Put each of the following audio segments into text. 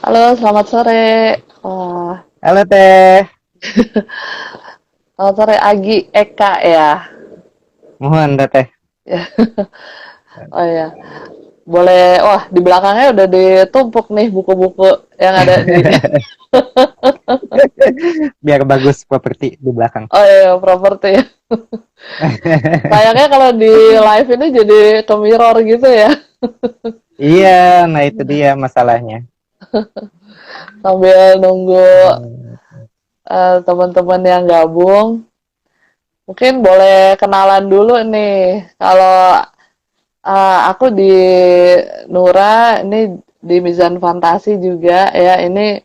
Halo, selamat sore. Wah, Halo Teh, selamat sore Agi Eka ya. mohon dah Teh. Ya, oh ya. Boleh, wah di belakangnya udah ditumpuk nih buku-buku yang ada di. Biar bagus properti di belakang. Oh iya, properti. Sayangnya kalau di live ini jadi ke mirror gitu ya. Iya, nah itu dia masalahnya. Sambil nunggu Hmm. teman-teman yang gabung. Mungkin boleh kenalan dulu nih. Kalau aku di Nura, ini di Mizan Fantasi juga ya. Ini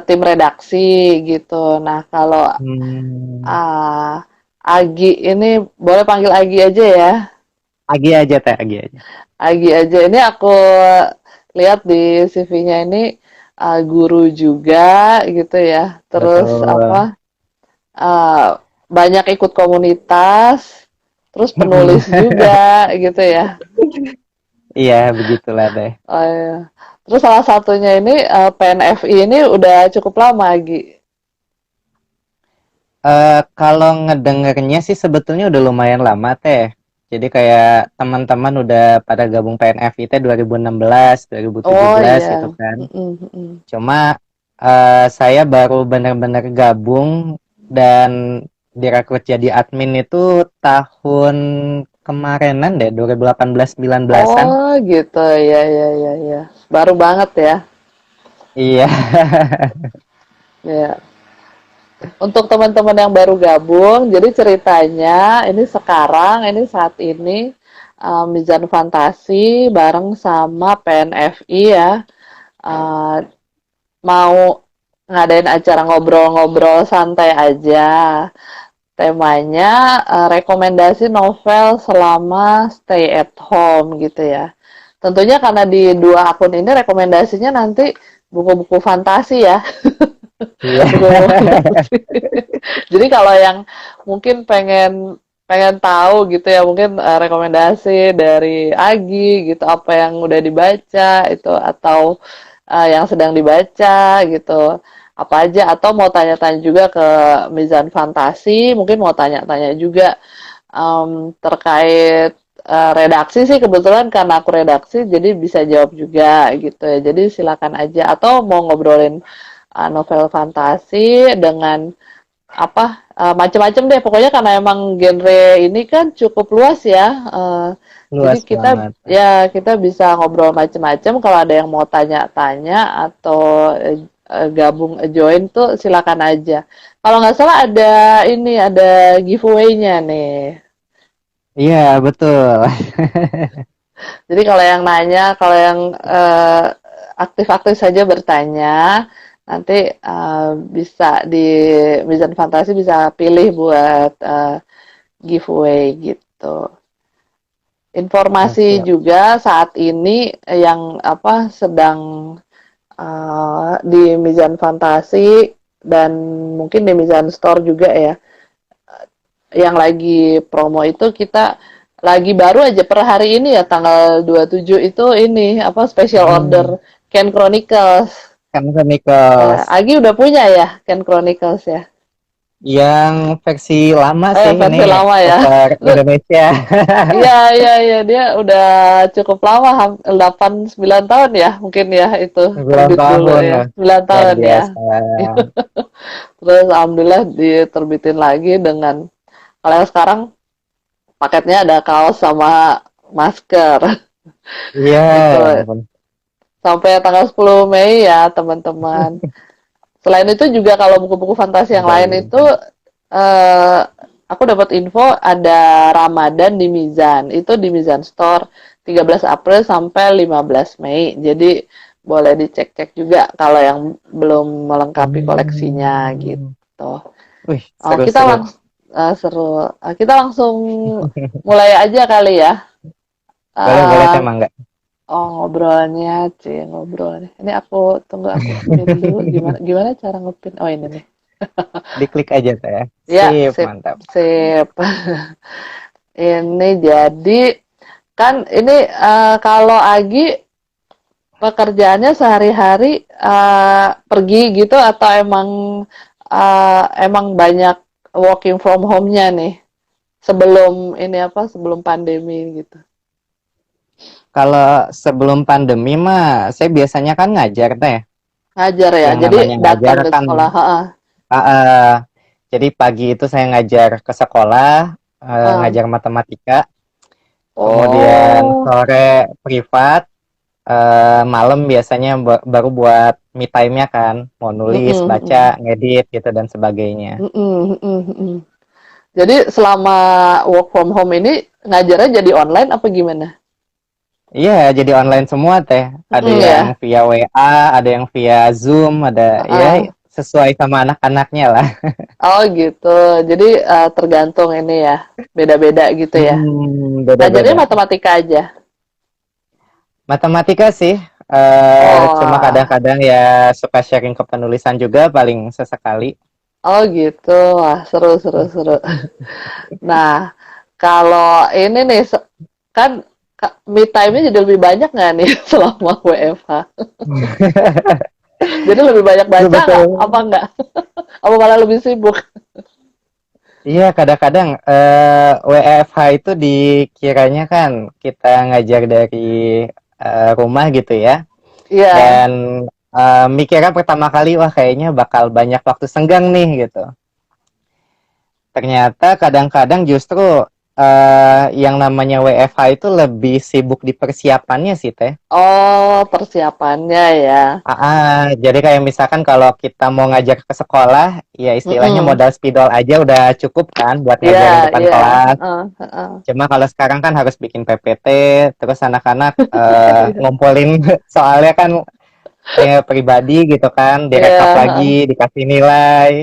tim redaksi gitu. Nah, kalau Hmm. uh, Agi ini boleh panggil Agi aja ya. Agi aja Teh, Agi aja. Agi aja. Ini aku lihat di CV-nya ini guru juga gitu ya. Terus Betul. apa? Banyak ikut komunitas, terus penulis juga gitu ya. Iya, begitulah Teh. Oh, iya. Terus salah satunya ini PNFI ini udah cukup lama, Agi. Kalau ngedengernya sih sebetulnya udah lumayan lama Teh. Jadi kayak teman-teman udah pada gabung PNFIT 2016, Oh 2017 gitu iya. kan. Mm-mm, mm-mm. Cuma saya baru benar-benar gabung dan direkrut jadi admin itu tahun kemarinan deh, 2018-19an. Oh gitu, ya ya ya ya. Baru banget ya. Iya. Ya. Untuk teman-teman yang baru gabung, jadi ceritanya ini sekarang, ini saat ini Mizan Fantasi bareng sama PNFI ya. eh, Mau ngadain acara ngobrol-ngobrol santai aja. Temanya rekomendasi novel selama stay at home gitu ya. Tentunya karena di dua akun ini rekomendasinya nanti buku-buku fantasi ya. Iya. Buku-buku fantasi. Jadi kalau yang mungkin pengen pengen tahu gitu ya, mungkin rekomendasi dari Agi gitu apa yang udah dibaca itu atau yang sedang dibaca gitu. Apa aja atau mau tanya-tanya juga ke Mizan Fantasi, mungkin mau tanya-tanya juga terkait redaksi sih kebetulan karena aku redaksi jadi bisa jawab juga gitu ya. Jadi silakan aja atau mau ngobrolin novel fantasi dengan apa macam-macam deh pokoknya karena emang genre ini kan cukup luas ya. Jadi Luas kita banget. ya kita bisa ngobrol macam-macam kalau ada yang mau tanya-tanya atau gabung join tuh silakan aja. Kalau nggak salah ada ini ada giveaway-nya nih. Iya, betul. Jadi kalau yang nanya, kalau yang aktif-aktif saja bertanya, nanti bisa di Mizan Fantasi bisa pilih buat giveaway gitu. Informasi Oke. juga saat ini yang apa sedang di Mizan Fantasi dan mungkin di Mizan Store juga ya. Yang lagi promo itu kita lagi baru aja per hari ini ya tanggal 27 itu ini apa special Hmm. order Ken Chronicles. Kan Ya, Chronicles. Agi udah punya ya Ken Chronicles ya. Yang versi lama sih ini Versi lama ya. cover Indonesia. Iya, iya, iya, dia udah cukup lama, 8 9 tahun ya, mungkin ya itu 9 terbit dulu tahun ya. loh. 9 Luar tahun ya. biasa. Terus alhamdulillah diterbitin lagi dengan kalau yang sekarang paketnya ada kaos sama masker. Iya, Itu ya ampun. sampai tanggal 10 Mei ya, teman-teman. Selain itu juga kalau buku-buku fantasi yang lain itu Bayangkan. eh, aku dapat info ada Ramadan di Mizan. Itu di Mizan Store 13 April sampai 15 Mei. Jadi boleh dicek-cek juga kalau yang belum melengkapi koleksinya Hmm. gitu. Wih, Oh, kita seru-seru. langsung seru. Kita langsung mulai aja kali ya. Boleh, boleh, Eh, Teh, Mangga. oh, ngobrolnya, ngobrolnya. Ini aku tunggu aku pin dulu gimana gimana cara ngepin. Oh, ini nih. Diklik aja, Teh. Ya, Sip, sip, mantap. sip. Ini jadi kan ini kalau Agi pekerjaannya sehari-hari pergi gitu atau emang banyak working from home-nya nih sebelum ini apa sebelum pandemi gitu. Kalau sebelum pandemi mah, saya biasanya kan ngajar teh. Ngajar ya. Yang Jadi namanya datang ngajar ke kan, sekolah, heeh. ah, ah, jadi pagi itu saya ngajar ke sekolah, Heeh. ngajar matematika. Kemudian Oh. sore privat, malam biasanya baru buat me time-nya kan, mau nulis, Mm-mm, baca, mm-mm. ngedit gitu dan sebagainya. Mm-mm, mm-mm, mm-mm. Jadi selama work from home ini ngajarnya jadi online apa gimana? Iya, jadi online semua teh. Ada Mm-mm, yang ya. via WA, ada yang via Zoom, ada ya Heeh. sesuai sama anak-anaknya lah. Oh gitu. Jadi tergantung ini ya. Beda-beda gitu ya. Ngajarnya Beda-beda. matematika aja. Matematika sih, cuma Oh. kadang-kadang ya suka sharing ke penulisan juga paling sesekali. Oh gitu. Wah, seru seru seru. Nah, kalau ini nih kan me time-nya jadi lebih banyak nggak nih selama WFH? Jadi lebih banyak baca nggak? Apa Betul. nggak? Apa malah lebih sibuk? Iya, kadang-kadang WFH itu dikiranya kan kita ngajar dari rumah gitu ya. Iya. Dan mikirnya pertama kali, wah kayaknya bakal banyak waktu senggang nih gitu. Ternyata kadang-kadang justru yang namanya WFH itu lebih sibuk di persiapannya sih Teh. Oh, persiapannya ya. Jadi kayak misalkan kalau kita mau ngajak ke sekolah, ya istilahnya Mm-mm. modal spidol aja udah cukup kan buat Iya, ngajarin depan iya. kelas. Heeh, heeh. Cuma kalau sekarang kan harus bikin PPT, terus anak-anak ngumpulin soalnya kan pribadi gitu kan, Iya, direkap heeh. lagi, dikasih nilai.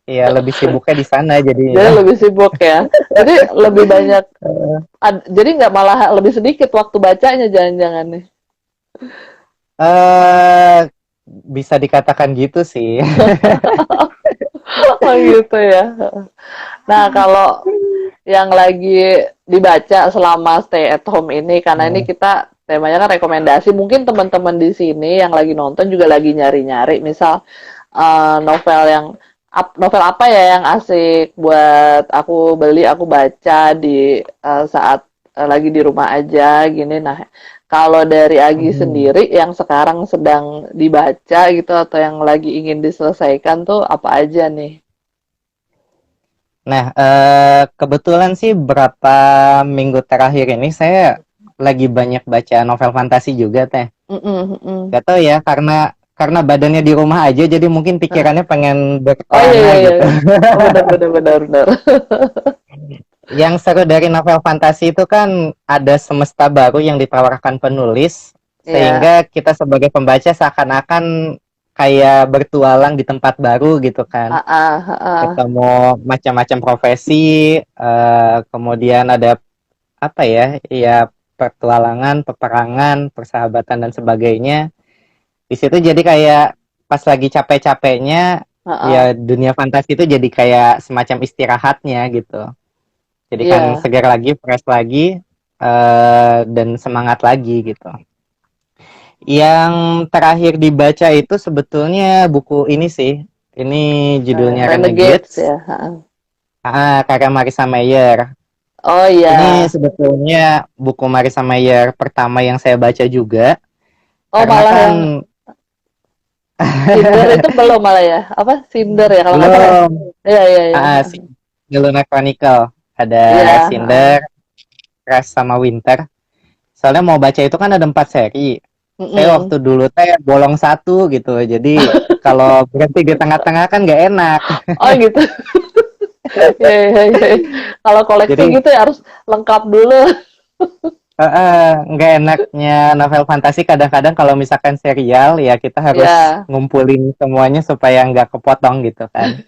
Ya lebih sibuknya di sana Jadi jadinya. lebih sibuk ya. Jadi lebih banyak, jadi nggak malah lebih sedikit waktu bacanya jangan-jangan nih. eh Bisa dikatakan gitu sih. Oh gitu ya. Nah, kalau yang lagi dibaca selama stay at home ini, karena ini kita temanya kan rekomendasi, mungkin teman-teman di sini yang lagi nonton juga lagi nyari-nyari, misal novel novel apa ya yang asik buat aku beli, aku baca di saat lagi di rumah aja gini. Nah, kalau dari Agi Hmm. sendiri yang sekarang sedang dibaca gitu atau yang lagi ingin diselesaikan tuh apa aja nih? Nah, kebetulan sih berapa minggu terakhir ini saya lagi banyak baca novel fantasi juga, Teh. Mm-mm, mm-mm. Gak tau ya, karena badannya di rumah aja, jadi mungkin pikirannya pengen Oh iya berkelana iya iya. gitu. Oh benar benar benar benar. Yang seru dari novel fantasi itu kan ada semesta baru yang ditawarkan penulis, Iya. sehingga kita sebagai pembaca seakan-akan kayak bertualang di tempat baru gitu kan. Ah ah ah. Ketemu macam-macam profesi, kemudian ada apa ya, ya petualangan, peperangan, persahabatan dan sebagainya. Di situ jadi kayak pas lagi capek-capeknya, Ah ya ah. dunia fantasi itu jadi kayak semacam istirahatnya gitu. Jadi kan Iya. segar lagi, fresh lagi, dan semangat lagi gitu. Yang terakhir dibaca itu sebetulnya buku ini sih. Ini judulnya Renegades Renegades, ya. Ah, ah. karya Marissa Mayer. Oh Ini iya. sebetulnya buku Marissa Mayer pertama yang saya baca juga, Oh karena malah kan yang Cinder itu belum malah ya? Apa Cinder ya kalau nggak salah ya? belum, Iya iya iya. si The Luna Chronicle, ada Iya. Cinder, Crash sama Winter. Soalnya mau baca itu kan ada 4 seri. Saya Mm-mm. waktu dulu teh bolong satu gitu, jadi kalau berhenti di tengah-tengah kan nggak enak. Oh gitu. Iya iya iya. Kalau koleksi Jadi gitu ya harus lengkap dulu. nggak enaknya novel fantasi kadang-kadang kalau misalkan serial ya kita harus Iya. ngumpulin semuanya supaya nggak kepotong gitu kan.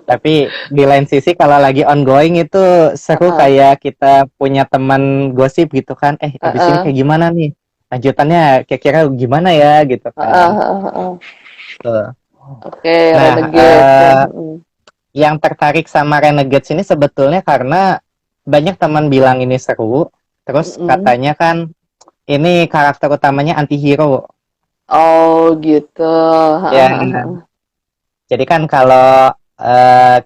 Tapi di lain sisi kalau lagi ongoing itu seru Heeh. kayak kita punya teman gosip gitu kan. Abis ini Heeh. kayak gimana nih? Lanjutannya kira-kira gimana ya gitu Heeh. kan. Heeh. Heeh. Tuh. Oke, Nah, Renegades ya. Mm. yang tertarik sama Renegades ini sebetulnya karena banyak teman bilang ini seru. Terus Mm-mm. katanya kan ini karakter utamanya antihero. Oh gitu. Ya, jadi kan kalau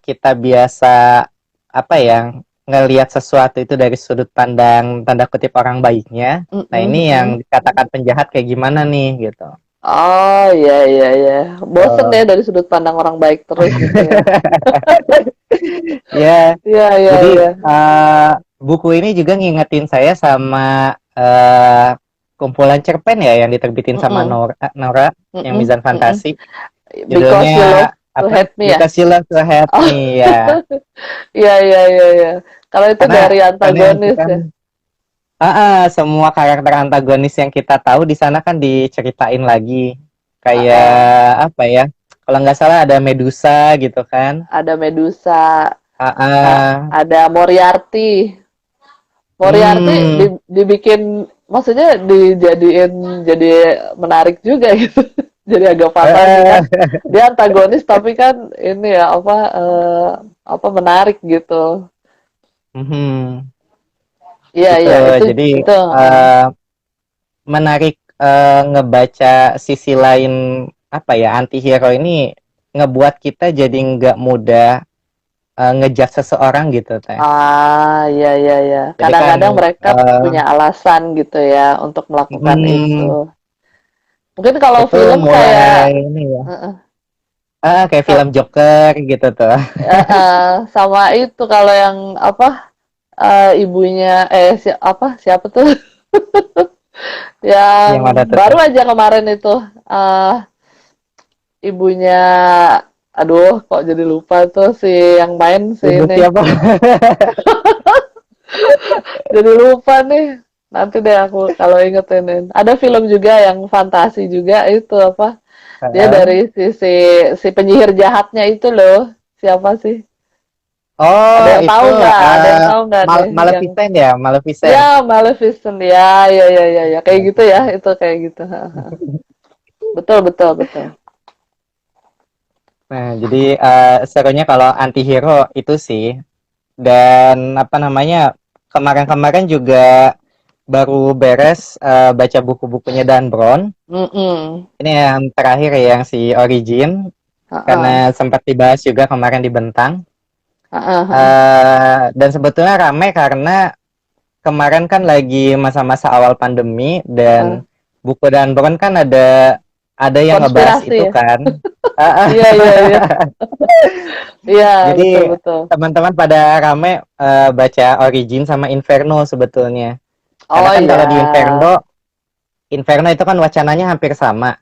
kita biasa apa ya ngelihat sesuatu itu dari sudut pandang tanda kutip orang baiknya, Mm, nah mm, ini yang mm. dikatakan penjahat kayak gimana nih gitu. Oh iya iya iya. Bosen ya Oh. dari sudut pandang orang baik terus gitu ya. Ya, Iya iya jadi iya. buku ini juga ngingetin saya sama kumpulan cerpen ya yang diterbitin sama Mm-mm, Nora yang mm-mm, Mizan mm-mm. Fantasi. Because Judulnya you love to apa? hate me ya. Because You Love to Hate Oh Me ya. iya iya iya iya. Kalau itu dari Karena yang antagonis kita ya. semua karakter antagonis yang kita tahu di sana kan diceritain lagi. Ah, ah. Kayak apa ya? Kalau nggak salah ada Medusa gitu kan. Ada Medusa, Ah, ah. ada Moriarty. Moriarty Hmm. dibikin, maksudnya dijadiin jadi menarik juga gitu. Jadi agak fantasi kan. Dia antagonis tapi kan ini ya apa menarik gitu. Mhm. Iya Gitu. iya Jadi itu. eh, menarik ngebaca sisi lain apa ya antihero ini ngebuat kita jadi nggak mudah ngejudge seseorang gitu teh. Ah iya iya iya. Jadi kan Kadang-kadang mereka eh, punya alasan gitu ya untuk melakukan itu. mm, Mungkin kalau itu film mulai kayak ini ya uh, kayak film so- Joker gitu tuh. sama itu kalau yang apa ibunya siapa tuh Yang yang mana tuh teh? baru aja kemarin itu eh ibunya aduh kok jadi lupa tuh si yang main si Ibu ini siapa? jadi lupa nih nanti deh aku kalau ingetin ada film juga yang fantasi juga itu apa dia Heeh. dari si penyihir jahatnya itu loh siapa sih Oh, itu ada yang tahu nggak nih yang Maleficent ya, Maleficent. ya Maleficent ya ya ya ya ya kayak gitu ya itu kayak gitu betul betul betul. Nah, jadi serunya kalau antihero itu sih. Dan apa namanya, kemarin-kemarin juga baru beres baca buku-bukunya Dan Brown. Mm-mm. Ini yang terakhir ya, yang si Origin. Heeh. Karena sempat dibahas juga kemarin di Bentang. Heeh, heeh. Dan sebetulnya rame karena kemarin kan lagi masa-masa awal pandemi Heeh. dan buku Dan Brown kan ada yang ngebahas Konspirasi itu ya kan. Ah, ah. iya iya iya iya betul Jadi betul teman-teman pada rame baca Origin sama Inferno sebetulnya. Karena oh kan iya kalau di Inferno itu kan wacananya hampir sama.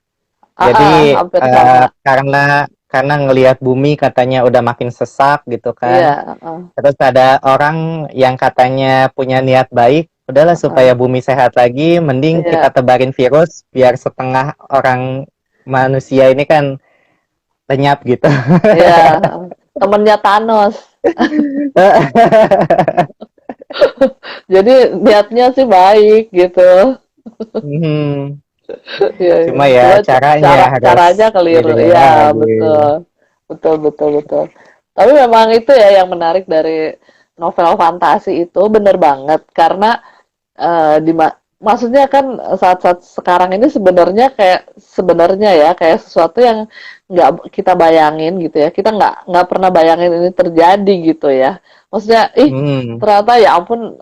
Jadi hampir sama karena ngelihat bumi katanya udah makin sesak gitu iya kan. heeh, Terus ada orang yang katanya punya niat baik, udahlah heeh. supaya bumi sehat lagi, mending kita Iya tebarin virus biar setengah orang manusia ini kan lenyap gitu. iya temennya Thanos jadi niatnya sih baik gitu Mhm. iya iya Cuma ya cuma caranya harus caranya keliru dibenerin iya lagi. betul betul betul betul tapi memang itu ya yang menarik dari novel fantasi itu bener banget karena maksudnya kan saat-saat sekarang ini sebenarnya ya kayak sesuatu yang nggak kita bayangin gitu ya kita nggak pernah bayangin ini terjadi gitu ya maksudnya Hmm. ternyata ya ampun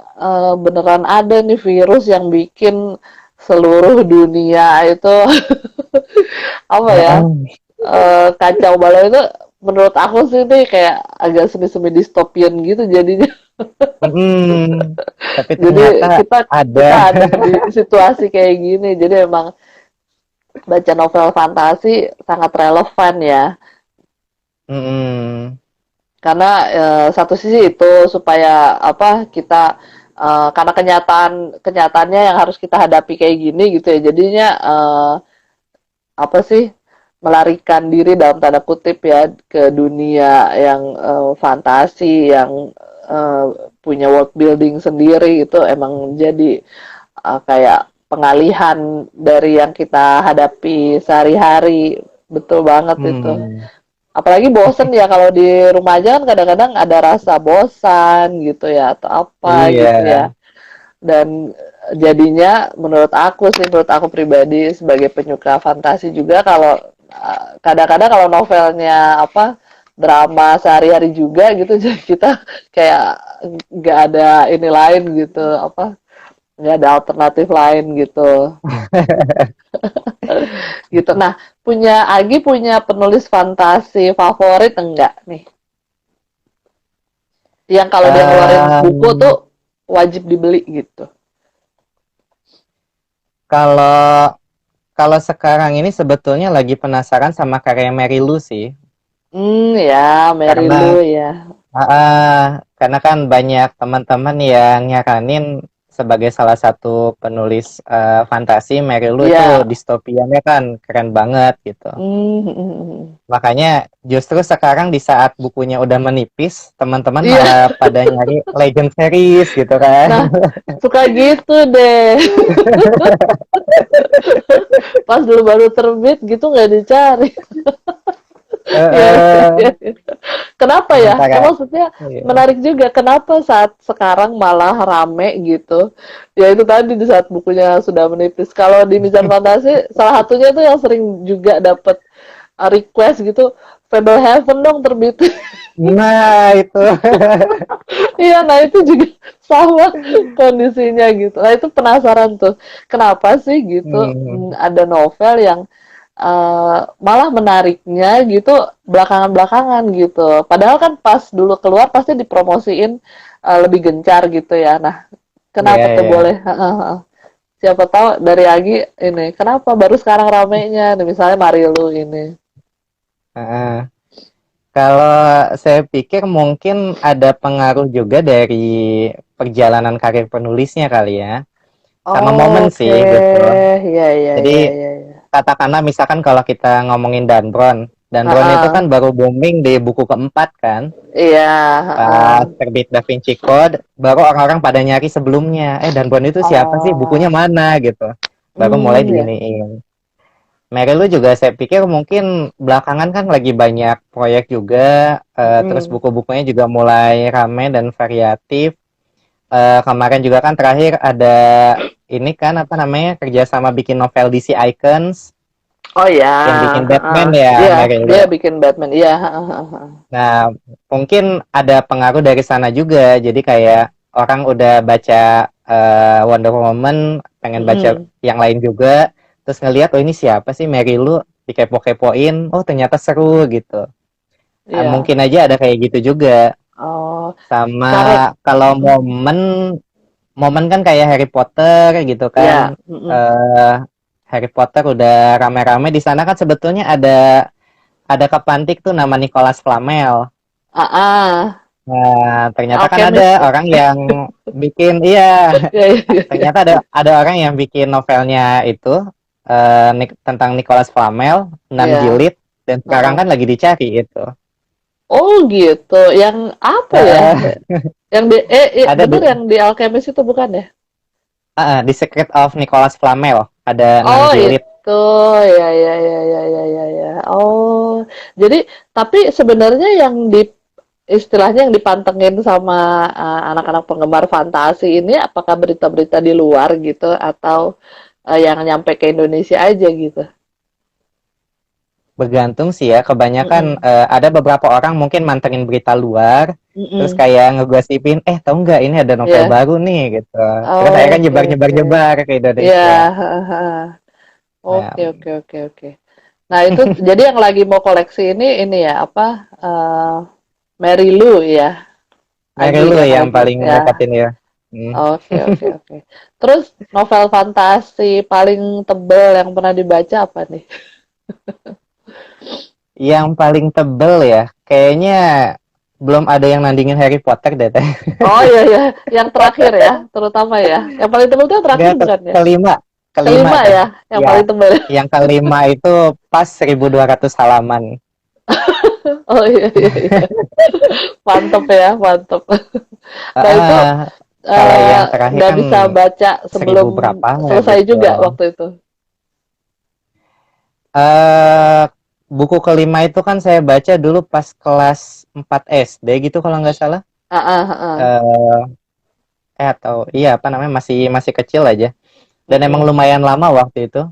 beneran ada nih virus yang bikin seluruh dunia itu apa ya Heeh. kacau balau itu menurut aku sih ini kayak agak semi-semi distopian gitu jadinya Hmm. Tapi jadi ternyata kita ada. kita ada di situasi kayak gini jadi emang baca novel fantasi sangat relevan ya Hmm. karena satu sisi itu supaya apa kita karena kenyataannya yang harus kita hadapi kayak gini gitu ya jadinya apa sih melarikan diri dalam tanda kutip ya ke dunia yang fantasi yang eh, punya world building sendiri itu emang jadi kayak pengalihan dari yang kita hadapi sehari-hari betul banget itu Hmm. apalagi bosen ya kalau di rumah aja kan kadang-kadang ada rasa bosan gitu ya atau apa Iya. gitu ya dan jadinya menurut aku pribadi sebagai penyuka fantasi juga, kalau kadang-kadang kalau novelnya apa drama sehari-hari juga gitu, jadi kita kayak nggak ada ini lain gitu, apa nggak ada alternatif lain gitu gitu. Nah, Agi punya penulis fantasi favorit enggak nih? Yang kalau dia ngeluarin buku Em, tuh wajib dibeli gitu. kalau kalau sekarang ini sebetulnya lagi penasaran sama karya Mary Lou sih, Ya, Mary karena Lou ya. karena kan banyak teman-teman yang nyaranin sebagai salah satu penulis fantasi, Mary Lou itu Ya. distopiannya kan keren banget gitu. Hmm. Makanya justru sekarang di saat bukunya udah menipis, teman-teman Iya. malah pada nyari Legend series gitu kan. Nah, suka gitu deh. Pas dulu baru terbit gitu nggak dicari. Iya, Heeh. iya, iya. Kenapa ya? Sementara Maksudnya iya. menarik juga. Kenapa saat sekarang malah rame gitu? Ya itu tadi di saat bukunya sudah menipis. Kalau di Mizan Fantasi, salah satunya tuh yang sering juga dapat request gitu, Fable Heaven dong terbit. Nah, itu. Iya, nah itu juga sama kondisinya gitu. Nah itu penasaran tuh, kenapa sih gitu Hmm, ada novel yang malah menariknya gitu belakangan-belakangan gitu. Padahal kan pas dulu keluar pasti dipromosiin lebih gencar gitu ya. Nah, iya kenapa tuh ya. boleh? Siapa tahu dari Agi ini, kenapa baru sekarang ramenya? Nih, misalnya Marilu ini. Kalau saya pikir mungkin ada pengaruh juga dari perjalanan karir penulisnya kali ya, sama momen Oke, sih gitu. iya iya iya Jadi iya. Iya. katakanlah misalkan kalau kita ngomongin Dan Brown, Dan Brown itu Heeh. kan baru booming di buku keempat kan, Iya, pas heeh. terbit Da Vinci Code, baru orang-orang pada nyari sebelumnya. Dan Brown itu siapa sih? Bukunya Oh, mana gitu. Baru mulai ya. diiniin. Mary Lou juga saya pikir mungkin belakangan kan lagi banyak proyek juga, terus Mm-mm. buku-bukunya juga mulai rame dan variatif. Kemarin juga kan terakhir ada ini kan apa namanya kerjasama bikin novel DC Icons Oh ya, yang bikin heeh. Batman ya Iya, Mary dia Lou. bikin Batman. Iya, heeh, heeh, heeh. Nah mungkin ada pengaruh dari sana juga. Jadi kayak orang udah baca Wonder Woman, pengen baca Mm-mm. yang lain juga, terus ngelihat oh ini siapa sih Mary Lou, dikepo-kepoin, oh ternyata seru gitu. Iya. Mungkin aja ada kayak gitu juga. Oh, Sama karek. kalau Mm-mm. momen momen kan kayak Harry Potter gitu kan. Iya, mm-mm. eh Harry Potter udah rame-rame di sana kan sebetulnya ada kepantik tuh nama Nicholas Flamel. Ah, ah. Nah, ternyata kan ada Alchemist ya. orang yang bikin iya, Iya, iya, iya, iya. ternyata ada orang yang bikin novelnya itu tentang Nicholas Flamel, 6 Iya, jilid dan sekarang heeh. kan lagi dicari itu. Oh gitu. Yang apa ya? Heeh. Yang di Ada bener yang di Alchemist itu bukan ya? The Secret of Nicholas Flamel ada 6 Oh jilid. itu, ya ya ya ya ya ya ya. Oh, jadi tapi sebenarnya yang di istilahnya yang dipantengin sama anak-anak penggemar fantasi ini apakah berita-berita di luar gitu atau yang nyampe ke Indonesia aja gitu? Bergantung sih ya, kebanyakan Mm-mm. ada beberapa orang mungkin mantengin berita luar, terus Mm-mm. kayak ngegosipin, tahu nggak ini ada novel Ya. baru nih gitu. Terus akhirnya kan Oke oke. nyebar-nyebar-nyebar ke Ya. Indonesia. Nah, Oke oke oke oke. Nah itu jadi yang lagi mau koleksi ini ya apa? Mary Lou ya, Mary Agi Lou yang yang lagi paling ya. ngerepotin ya. Hmm. Oke, oke, oke. Terus novel fantasi paling tebel yang pernah dibaca apa nih? Yang paling tebel ya, kayaknya belum ada yang nandingin Harry Potter deh. Teh. Oh iya ya, yang terakhir ya, terutama ya. Yang paling tebel itu yang terakhir Nggak, bukan ya? kelima, kelima Kelima teh. ya, yang Ya, paling tebel. yang kelima itu pas 1.200 halaman. Oh iya iya iya. Mantep ya, mantep. Nah itu Ah, kalau yang terakhir udah kan bisa baca 1000 sebelum berapa ya selesai gitu. juga waktu itu. eh Buku kelima itu kan saya baca dulu pas kelas 4 SD gitu kalau nggak salah. Ah, ah, ah. Eh, atau iya apa namanya masih masih kecil aja. Dan emang Mm-mm. lumayan lama waktu itu.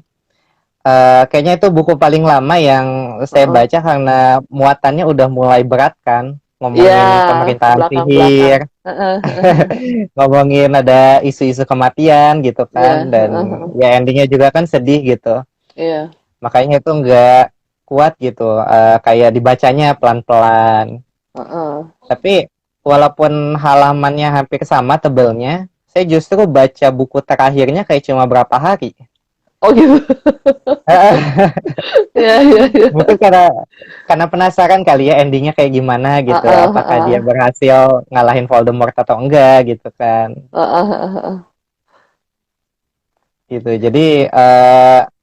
Kayaknya itu buku paling lama yang saya Heeh. baca karena muatannya udah mulai berat kan, Iya, ngomongin pemerintahan belakang-belakang. sihir, Heeh, heeh. ngomongin ada isu-isu kematian gitu Iya, kan, dan heeh, heeh. ya endingnya juga kan sedih gitu. Iya, Makanya itu nggak kuat gitu, kayak dibacanya pelan-pelan. heeh. Tapi walaupun halamannya hampir sama tebelnya, saya justru baca buku terakhirnya kayak cuma berapa hari. Oh gitu. Iya, iya, iya. Mungkin karena penasaran kali ya endingnya kayak gimana gitu. Heeh, Apakah dia heeh. berhasil ngalahin Voldemort atau enggak gitu kan. Heeh, heeh, heeh. Gitu. Jadi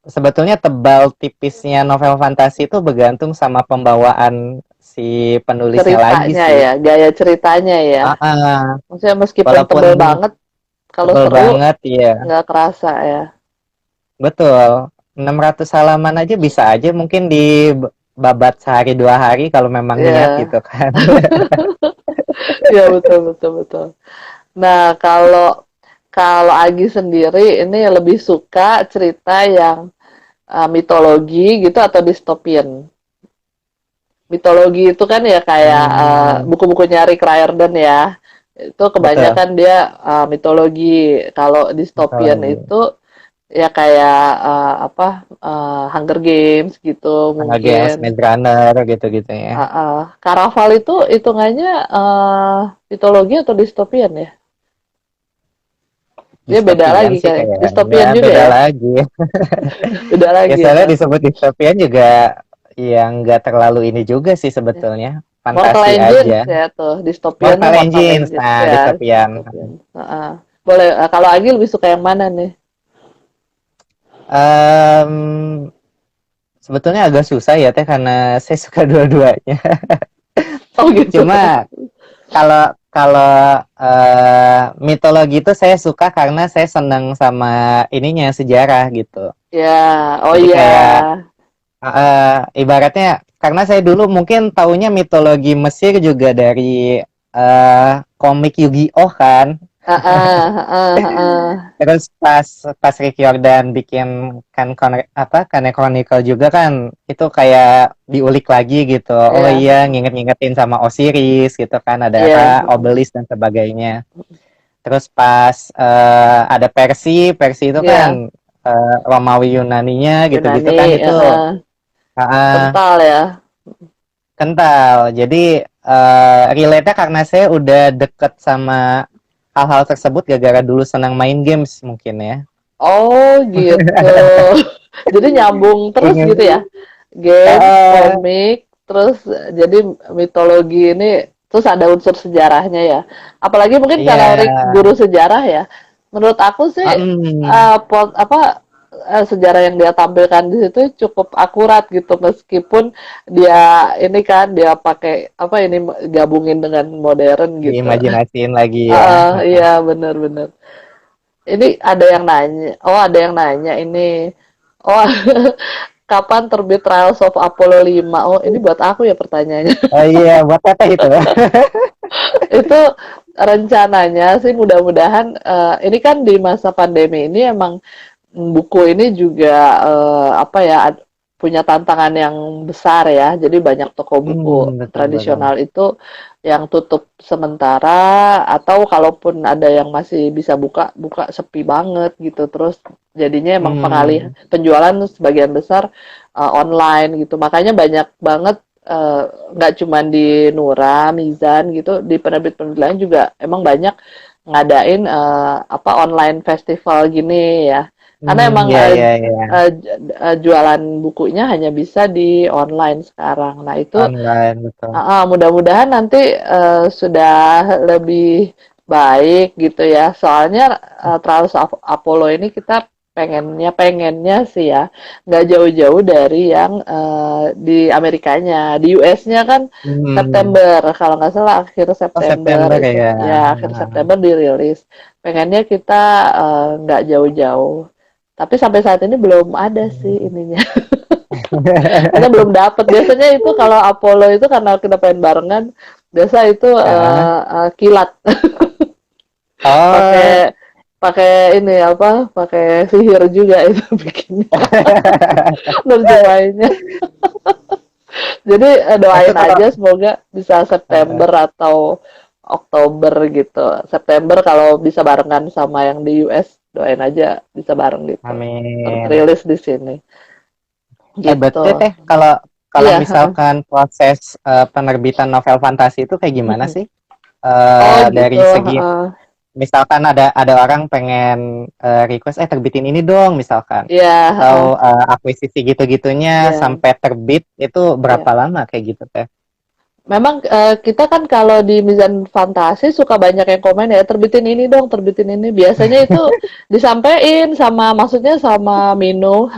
sebetulnya tebal tipisnya novel fantasi itu bergantung sama pembawaan si penulisnya lagi Ceritanya sih. ya, gaya ceritanya ya. Ah, ah. Maksudnya meskipun Walaupun tebel banget, kalau tebel seru banget ya. nggak kerasa ya. Betul. 600 halaman aja bisa aja mungkin babat sehari 2 hari kalau memang niat Iya, gitu kan. iya betul betul betul. Nah, kalau kalau Agi sendiri ini lebih suka cerita yang mitologi gitu atau distopian? Mitologi itu kan ya kayak Hmm, buku-bukunya Rick Riordan ya. Itu betul. kebanyakan dia mitologi. Kalau distopian Mitologi. itu ya kayak apa Hunger Games gitu Hunger Games, mungkin. Maze Runner gitu-gitu ya. Caraval itu hitungannya mitologi atau distopian ya? Dia beda Distopian lagi sih kayak kayaknya, distopian juga beda ya? lagi. Beda Ya lagi soalnya ya. disebut distopian juga yang nggak terlalu ini juga sih Ya. sebetulnya. Mortal Fantasi Engines aja. ya tuh, distopiannya Mortal Mortal Engines, Engines nah ya, distopian. distopian. Boleh, kalau Agi lebih suka yang mana nih? Em, Sebetulnya agak susah ya teh karena saya suka dua-duanya. Oh gitu. Cuma kalau kalau mitologi itu saya suka karena saya senang sama ininya sejarah gitu. Ya, oh Jadi iya. kayak ibaratnya karena saya dulu mungkin taunya mitologi Mesir juga dari komik Yu-Gi-Oh kan. Ah. Terus pas Rick Jordan bikin kan Chronicle juga kan itu kayak diulik lagi gitu. Oh Ya, iya nginget-ngingetin sama Osiris gitu kan ada iya. Ra, Obelisk dan sebagainya. Terus pas ada Persi itu Ya, kan Romawi Yunaninya gitu-gitu Yunani, kan itu kental ya. kental. Jadi relate-nya karena saya udah deket sama hal-hal tersebut gara-gara dulu senang main games mungkin ya. Oh gitu. Jadi nyambung terus Ingin gitu ya. Games, uh, komik, terus jadi mitologi ini terus ada unsur sejarahnya ya. Apalagi mungkin iya karena Rick guru sejarah ya. Menurut aku sih sejarah yang dia tampilkan di situ cukup akurat gitu meskipun dia ini kan dia pakai apa ini gabungin dengan modern gitu. diimajinasiin lagi ya. Iya benar-benar. Ini ada yang nanya. Oh, ada yang nanya ini. Oh, kapan terbit Trials of Apollo 5? Oh, ini buat aku ya pertanyaannya. Oh iya buat teteh itu. Itu rencananya sih mudah-mudahan ini kan di masa pandemi ini emang buku ini juga apa ya punya tantangan yang besar ya. Jadi banyak toko buku Betul betul. tradisional itu yang tutup sementara atau kalaupun ada yang masih bisa buka buka sepi banget gitu. Terus jadinya emang pengalih Hmm, penjualan sebagian besar online gitu. Makanya banyak banget nggak cuma di Nura, Mizan gitu, di penerbit-penerbit lain juga emang banyak ngadain apa online festival gini ya. Karena emang ya ya ya. jualan bukunya hanya bisa di online sekarang. Nah, itu Online betul. mudah-mudahan nanti sudah lebih baik gitu ya. Soalnya Trials of Apollo ini kita pengennya sih ya nggak jauh-jauh dari yang di Amerikanya. Di US-nya kan Hmm. September, kalau nggak salah akhir Oh September September itu. ya. Ya, akhir September dirilis. Pengennya kita nggak jauh-jauh. Tapi sampai saat ini belum ada sih ininya. Karena belum dapat. Biasanya itu kalau Apollo itu karena kita pengen barengan, biasa itu Ah, kilat. Oh. pakai pakai ini apa? Pakai sihir juga itu bikinnya nerjemahinnya. Jadi Itu doain kalau aja semoga bisa September atau Oktober gitu. September kalau bisa barengan sama yang di US, doain aja bisa bareng gitu. amin. Rilis di sini gitu. Betul teh, kalau kalau Iya, heeh. misalkan proses penerbitan novel fantasi itu kayak gimana Mm-mm. sih? Oh gitu, Dari segi heeh. misalkan ada orang pengen request terbitin ini dong misalkan, Iya, heeh. atau akuisisi gitu-gitunya Iya, sampai terbit itu berapa iya. lama kayak gitu teh? Memang kita kan kalau di Mizan Fantasi suka banyak yang komen ya terbitin ini dong, terbitin ini. Biasanya itu disampaikan sama maksudnya sama Mino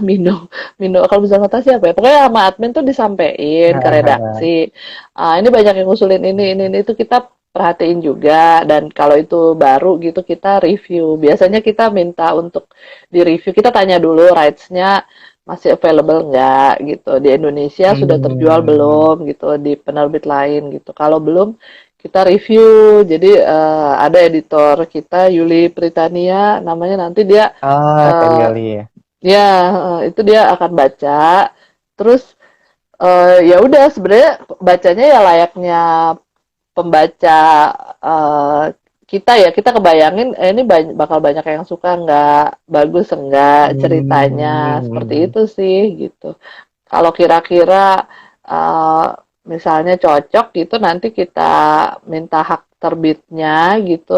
kalau Mizan Fantasi apa ya? Pokoknya sama admin tuh disampaikan ke redaksi. Ah, ini banyak yang ngusulin ini itu kita perhatiin juga dan kalau itu baru gitu kita review. Biasanya kita minta untuk di review, kita tanya dulu rights-nya masih available nggak gitu di Indonesia sudah terjual Hmm. belum gitu di penerbit lain gitu kalau belum kita review jadi ada editor kita Yuli Pritania namanya nanti dia Oh, Teh eh, Yuli ya. ya itu dia akan baca terus ya udah sebenarnya bacanya ya layaknya pembaca eh, kita ya kita kebayangin ini bakal banyak yang suka nggak bagus enggak ceritanya seperti Hmm. itu sih gitu. Kalau kira-kira eh, misalnya cocok gitu nanti kita minta hak terbitnya gitu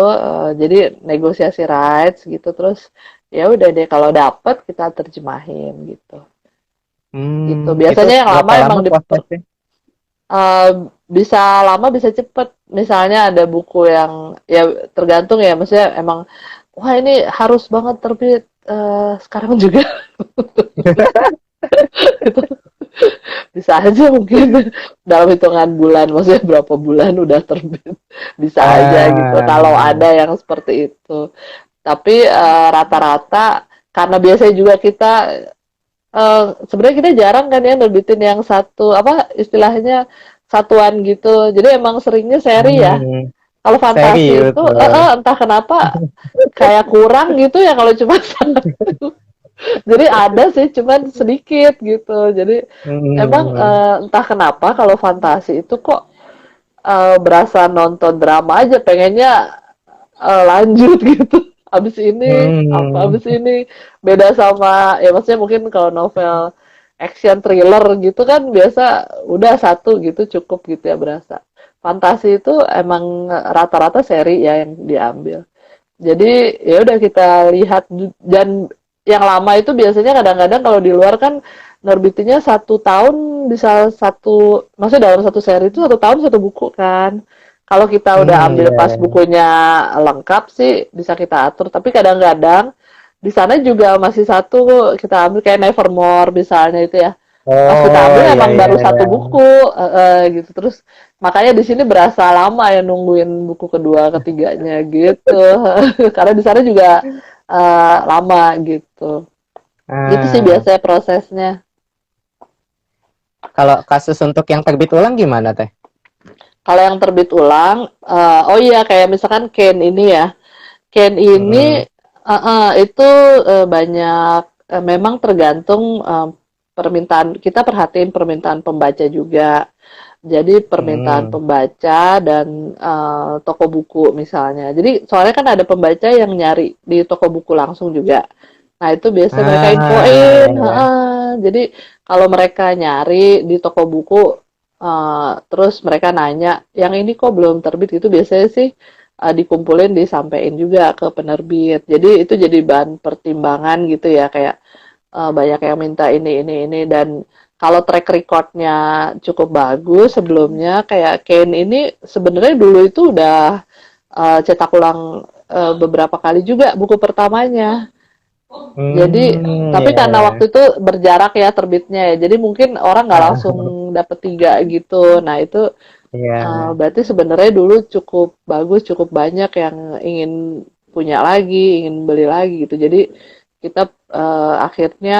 jadi negosiasi rights gitu terus ya udah deh kalau dapet kita terjemahin gitu Itu biasanya yang lama berapa emang lama prosesnya? eh, bisa lama bisa cepet misalnya ada buku yang ya tergantung ya maksudnya emang wah ini harus banget terbit sekarang juga bisa aja mungkin dalam hitungan bulan, maksudnya berapa bulan udah terbit, bisa aja gitu. Kalau Ah, ada yang seperti itu. Tapi rata-rata karena biasanya juga kita sebenarnya kita jarang kan ya nerbitin yang satu apa istilahnya satuan gitu. Jadi emang seringnya seri ya. hmm, Kalau fantasi serius itu tuh. entah kenapa kayak kurang gitu ya kalau cuma satu. Jadi ada sih cuman sedikit gitu. Jadi emang Hmm. entah kenapa kalau fantasi itu kok berasa nonton drama aja, pengennya lanjut gitu. Abis ini apa? Hmm. Abis ini beda sama ya maksudnya mungkin kalau novel action thriller gitu kan biasa udah satu gitu cukup gitu ya berasa. Fantasi itu emang rata-rata seri ya yang diambil. Jadi ya udah kita lihat dan yang lama itu biasanya kadang-kadang kalau di luar kan nerbitinnya 1 tahun bisa satu, maksudnya dalam satu seri itu 1 tahun satu buku kan. Kalau kita udah ambil Iya, pas iya. bukunya lengkap sih bisa kita atur. Tapi kadang-kadang di sana juga masih satu kita ambil kayak Nevermore misalnya itu ya. Pas kita Oh, ambil iya, emang iya, baru iya. satu buku gitu. Terus makanya di sini berasa lama ya nungguin buku kedua, ketiganya gitu. Karena di sana juga lama gitu. Gitu sih Ah, biasanya prosesnya. kalau kasus untuk yang terbit ulang gimana teh? Kalau yang terbit ulang, oh iya kayak misalkan Ken ini ya. Ken ini Mm-mm. itu banyak memang tergantung permintaan kita perhatiin permintaan pembaca juga. Jadi permintaan Mm. pembaca dan toko buku misalnya. Jadi soalnya kan ada pembaca yang nyari di toko buku langsung juga. Nah itu biasanya mereka Ah, infoin. iya, iya. Jadi kalau mereka nyari di toko buku, terus mereka nanya, yang ini kok belum terbit gitu biasanya sih dikumpulin disampaikan juga ke penerbit. Jadi itu jadi bahan pertimbangan gitu ya kayak banyak yang minta ini dan kalau track recordnya cukup bagus sebelumnya kayak Kane ini sebenarnya dulu itu udah cetak ulang beberapa kali juga buku pertamanya. Jadi tapi Iya, karena iya. waktu itu berjarak ya terbitnya ya, jadi mungkin orang nggak Ah, langsung dapet tiga gitu. Nah itu iya. berarti sebenarnya dulu cukup bagus, cukup banyak yang ingin punya lagi, ingin beli lagi gitu. Jadi kita akhirnya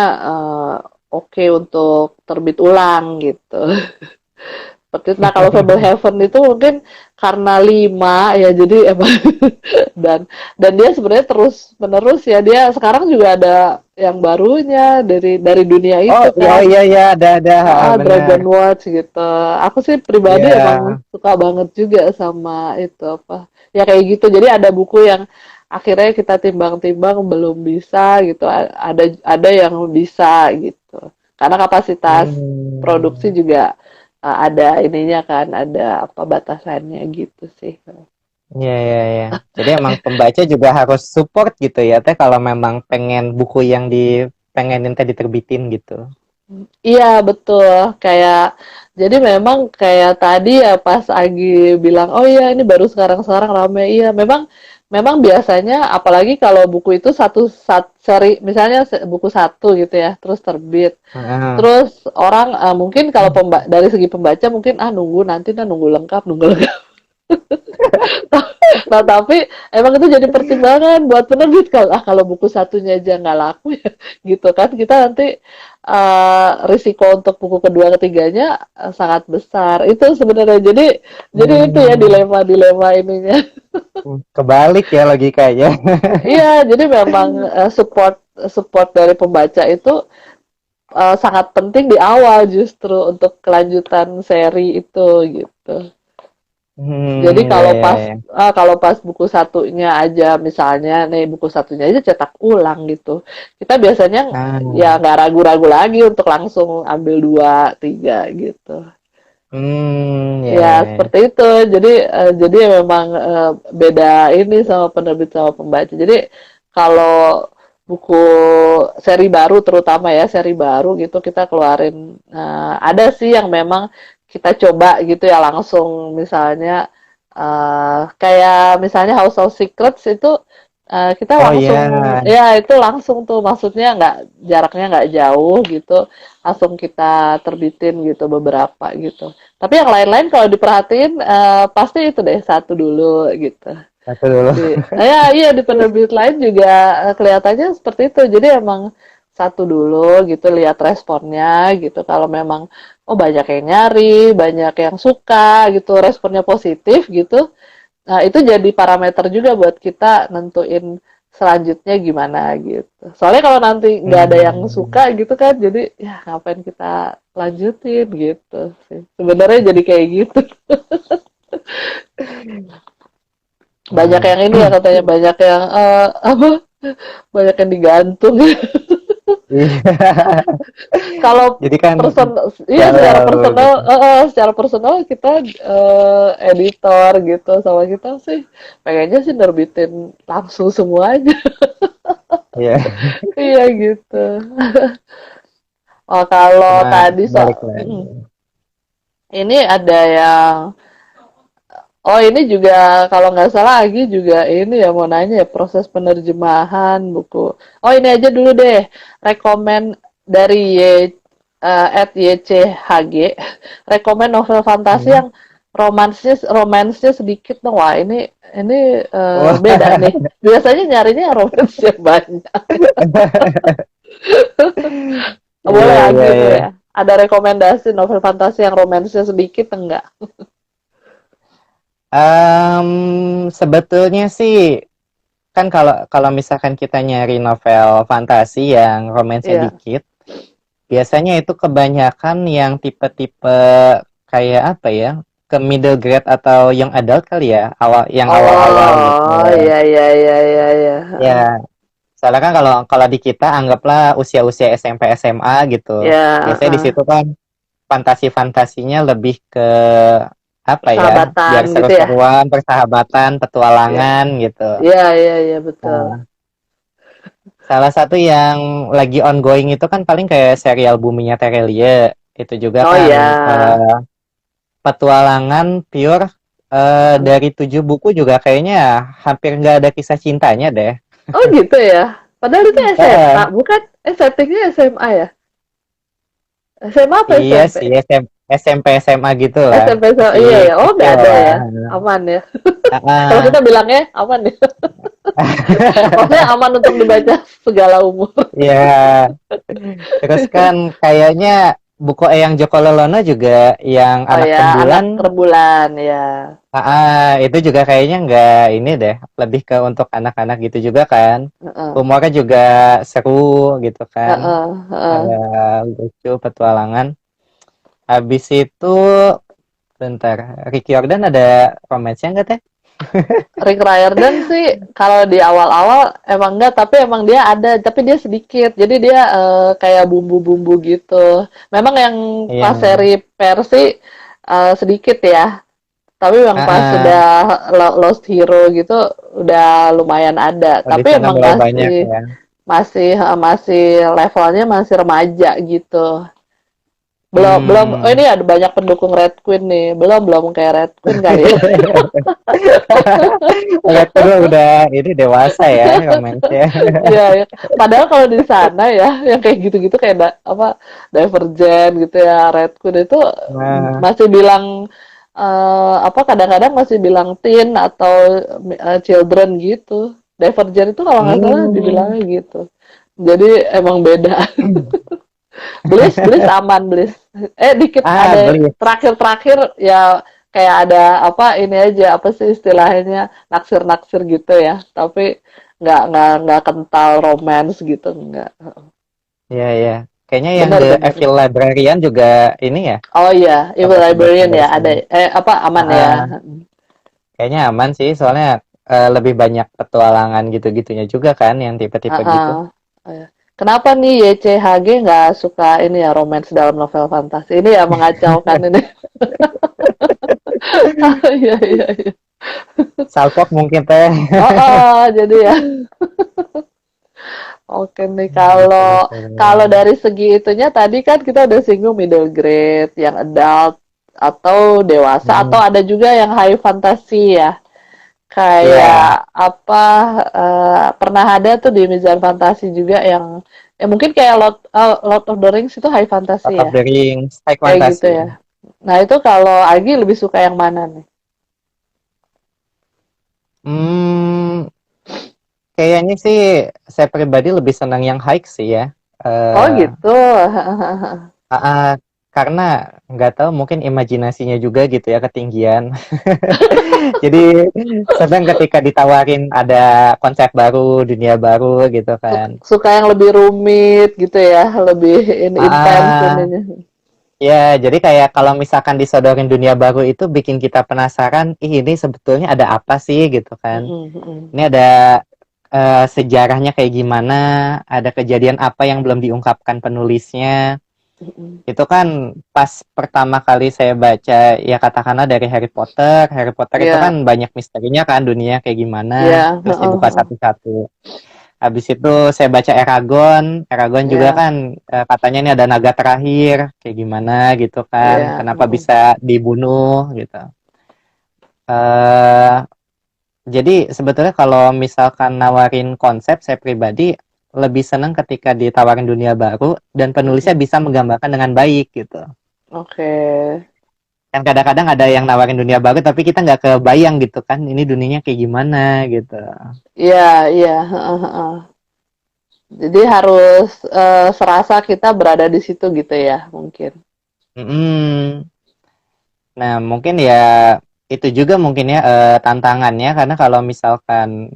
oke untuk terbit ulang gitu. Seperti itu. Nah, kalau Fable Heaven itu mungkin karena 5 ya, jadi emang dan dia sebenarnya terus menerus ya, dia sekarang juga ada yang barunya dari dunia Oh, itu oh kan. iya iya ada benar. Dragon Watch gitu. Aku sih pribadi emang Iya. suka banget juga sama itu apa. Ya kayak gitu. Jadi ada buku yang akhirnya kita timbang-timbang belum bisa gitu. Ada yang bisa gitu. Karena kapasitas produksi Hmm. juga ada ininya kan, ada apa batasannya gitu sih. Iya, iya, iya. Jadi emang pembaca juga harus support gitu ya, teh kalau memang pengen buku yang dipengenin teh diterbitin gitu. Iya betul, kayak jadi memang kayak tadi ya pas Agi bilang, oh iya ini baru sekarang-sekarang rame, iya memang memang biasanya apalagi kalau buku itu satu seri, misalnya buku satu gitu ya, terus terbit, Heeh. terus orang mungkin kalau dari segi pembaca mungkin nunggu nanti nunggu lengkap nunggu lengkap. Nah, tapi emang itu jadi pertimbangan buat penerbit kalau buku satunya aja nggak laku ya gitu kan kita nanti risiko untuk buku kedua ketiganya sangat besar itu sebenarnya jadi itu ya Hmm. dilema ininya. Kebalik ya logikanya. Iya jadi memang support support dari pembaca itu sangat penting di awal justru untuk kelanjutan seri itu gitu. Jadi Ya, ya, ya. kalau pas buku satunya aja misalnya nih buku satunya aja cetak ulang gitu, kita biasanya ya Nah, nggak ragu-ragu lagi untuk langsung ambil dua tiga gitu. ya, Ya ya, ya. seperti itu. Jadi memang beda ini sama penerbit sama pembaca. Jadi kalau buku seri baru terutama ya seri baru gitu kita keluarin ada sih yang memang kita coba gitu ya langsung misalnya kayak misalnya House of Secrets itu kita Oh langsung ya. ya itu langsung tuh maksudnya nggak jaraknya nggak jauh gitu langsung kita terbitin gitu beberapa gitu. Tapi yang lain-lain kalau diperhatiin pasti itu deh satu dulu gitu. Satu dulu. Ya iya di penerbit lain juga kelihatannya seperti itu. Jadi emang satu dulu gitu lihat responnya gitu. Kalau memang oh banyak yang nyari, banyak yang suka gitu, responnya positif gitu. Nah, itu jadi parameter juga buat kita nentuin selanjutnya gimana gitu. Soalnya kalau nanti nggak ada yang Hmm. suka gitu kan, jadi ya ngapain kita lanjutin gitu sih. Sebenarnya jadi kayak gitu. Banyak Hmm. yang ini ya katanya banyak yang apa? Banyak yang digantung. Iya. Kalau Jadi kan person iya galau gitu. secara personal kita editor gitu sama kita sih pengennya sih nerbitin langsung semuanya. Iya. Iya gitu. Oh, kalau Cuma tadi balik lagi. ini ada yang oh ini juga kalau nggak salah Agi juga ini ya mau nanya ya proses penerjemahan buku. Oh ini aja dulu deh rekomen dari at YCHG rekomen novel fantasi Hmm. yang romansnya sedikit dong. Wah ini Wah. beda nih. Biasanya nyarinya romansnya banyak. Iya, Boleh iya, Agi nih iya. ya. Ada rekomendasi novel fantasi yang romansnya sedikit enggak? Sebetulnya sih kan kalau kalau misalkan kita nyari novel fantasi yang romansnya Iya. dikit, biasanya itu kebanyakan yang tipe-tipe kayak apa ya, ke middle grade atau young adult kali ya, awal-awal gitu. Oh, iya iya iya iya iya. Ya, soalnya kan kalau kalau di kita anggaplah usia-usia SMP SMA gitu. Ya, Biasanya di situ kan fantasi-fantasinya lebih ke apa ya, persahabatan biar gitu ya. seru-seruan, persahabatan, Iya. petualangan gitu. Iya iya iya betul. Nah, salah satu yang lagi ongoing itu kan paling kayak serial Buminya Terelie. Itu juga Oh kan iya. petualangan pure, dari 7 buku juga kayaknya hampir nggak ada kisah cintanya deh. Oh gitu ya. Padahal itu SMA, Heeh. bukan? Settingnya SMA ya? SMA apa Iya SMP? sih, SMP SMA gitu lah. SMP sama, Masih iya ya. Oh nggak kecil ada lah. ya. Aman ya. Kalau Heeh. kita bilangnya aman ya. Maksudnya aman untuk dibaca segala umur. Ya, terus kan kayaknya buku Eyang Joko Lelono juga yang Oh anak ya, anak rembulan. rembulan ya. Itu juga kayaknya nggak ini deh, lebih ke untuk anak-anak gitu juga kan. Heeh, Humornya juga seru gitu kan. heeh, heeh. Lucu, petualangan. Habis itu, bentar, Ricky Jordan ada romansnya nggak teh? Rick Riordan sih kalau di awal-awal emang enggak, tapi emang dia ada, tapi dia sedikit. Jadi dia kayak bumbu-bumbu gitu. Memang yang Iya. pas seri Persi sedikit ya, tapi yang pas Ah, sudah Lost Hero gitu udah lumayan ada. di Tapi sana emang mulai banyak masih ya. masih masih levelnya masih remaja gitu. Belum belum oh Hmm. ini ada banyak pendukung Red Queen nih. Belum belum kayak Red Queen kali ya. Lihat dulu udah ini dewasa ya romansnya. Iya, ya. Padahal kalau di sana ya, yang kayak gitu-gitu kayak apa Divergent gitu ya, Red Queen itu Nah, masih bilang apa kadang-kadang masih bilang teen atau children gitu. Divergent itu kalau nggak salah hmm. dibilangnya gitu. Jadi emang beda. Bliss, Bliss aman, Bliss. Dikit ada Beli. terakhir-terakhir ya kayak ada apa ini aja apa sih istilahnya naksir-naksir gitu ya. Tapi nggak kental romance gitu nggak. Iya, iya. Kayaknya yang The Benar-benar. Evil Librarian juga ini ya, Oh iya, Evil sampai Librarian sampai ya ada sini. apa aman ya. Ah, kayaknya aman sih, soalnya lebih banyak petualangan gitu-gitunya juga kan, yang tipe-tipe gitu. Heeh. Oh, ya. Kenapa nih YCHG nggak suka ini ya romance dalam novel fantasi? Ini ya mengacaukan ini. Iya iya iya. Salfok mungkin teh. Oh, oh, jadi ya. Oke nih Gitu, kalau gitu. kalau dari segi itunya tadi kan kita udah singgung middle grade, yang adult atau dewasa atau Hmm, ada juga yang high fantasy ya. iya, Kayak apa pernah ada tuh di Mizan Fantasi juga yang mungkin kayak Lord of the Rings itu high Lord fantasy of ya. the Rings, high Kayak gitu ya. fantasy. Nah, itu kalau Agi lebih suka yang mana nih? Hmm, kayaknya sih saya pribadi lebih senang yang high sih ya. Oh Eh, gitu. ah, ah, karena nggak tahu mungkin imajinasinya juga gitu ya ketinggian. Jadi sedang ketika ditawarin ada konsep baru, dunia baru gitu kan. Suka yang lebih rumit gitu ya, lebih intens Ah, ininya. ya, jadi kayak kalau misalkan disodorin dunia baru itu bikin kita penasaran, ih ini sebetulnya ada apa sih gitu kan. Mm-mm, mm-mm, Ini ada sejarahnya kayak gimana, ada kejadian apa yang belum diungkapkan penulisnya. mm-mm. Itu kan pas pertama kali saya baca, ya katakanlah dari Harry Potter. Harry Potter itu kan Ya, banyak misterinya kan, dunia kayak gimana, ya, terus dibuka heeh, satu-satu. Habis itu saya baca Eragon. Eragon juga ya, kan katanya ini ada naga terakhir, kayak gimana gitu kan. ya, Kenapa heeh. bisa dibunuh gitu. eh jadi sebetulnya kalau misalkan nawarin konsep, saya pribadi lebih senang ketika ditawarin dunia baru dan penulisnya Mm-mm. bisa menggambarkan dengan baik gitu. Oke. Kan kadang-kadang ada yang nawarin dunia baru tapi kita nggak kebayang gitu kan, ini dunianya kayak gimana gitu. Iya, iya, heeh, heeh. Jadi harus serasa kita berada di situ gitu ya, mungkin. Mm-mm. Nah, mungkin ya itu juga mungkin ya tantangannya, karena kalau misalkan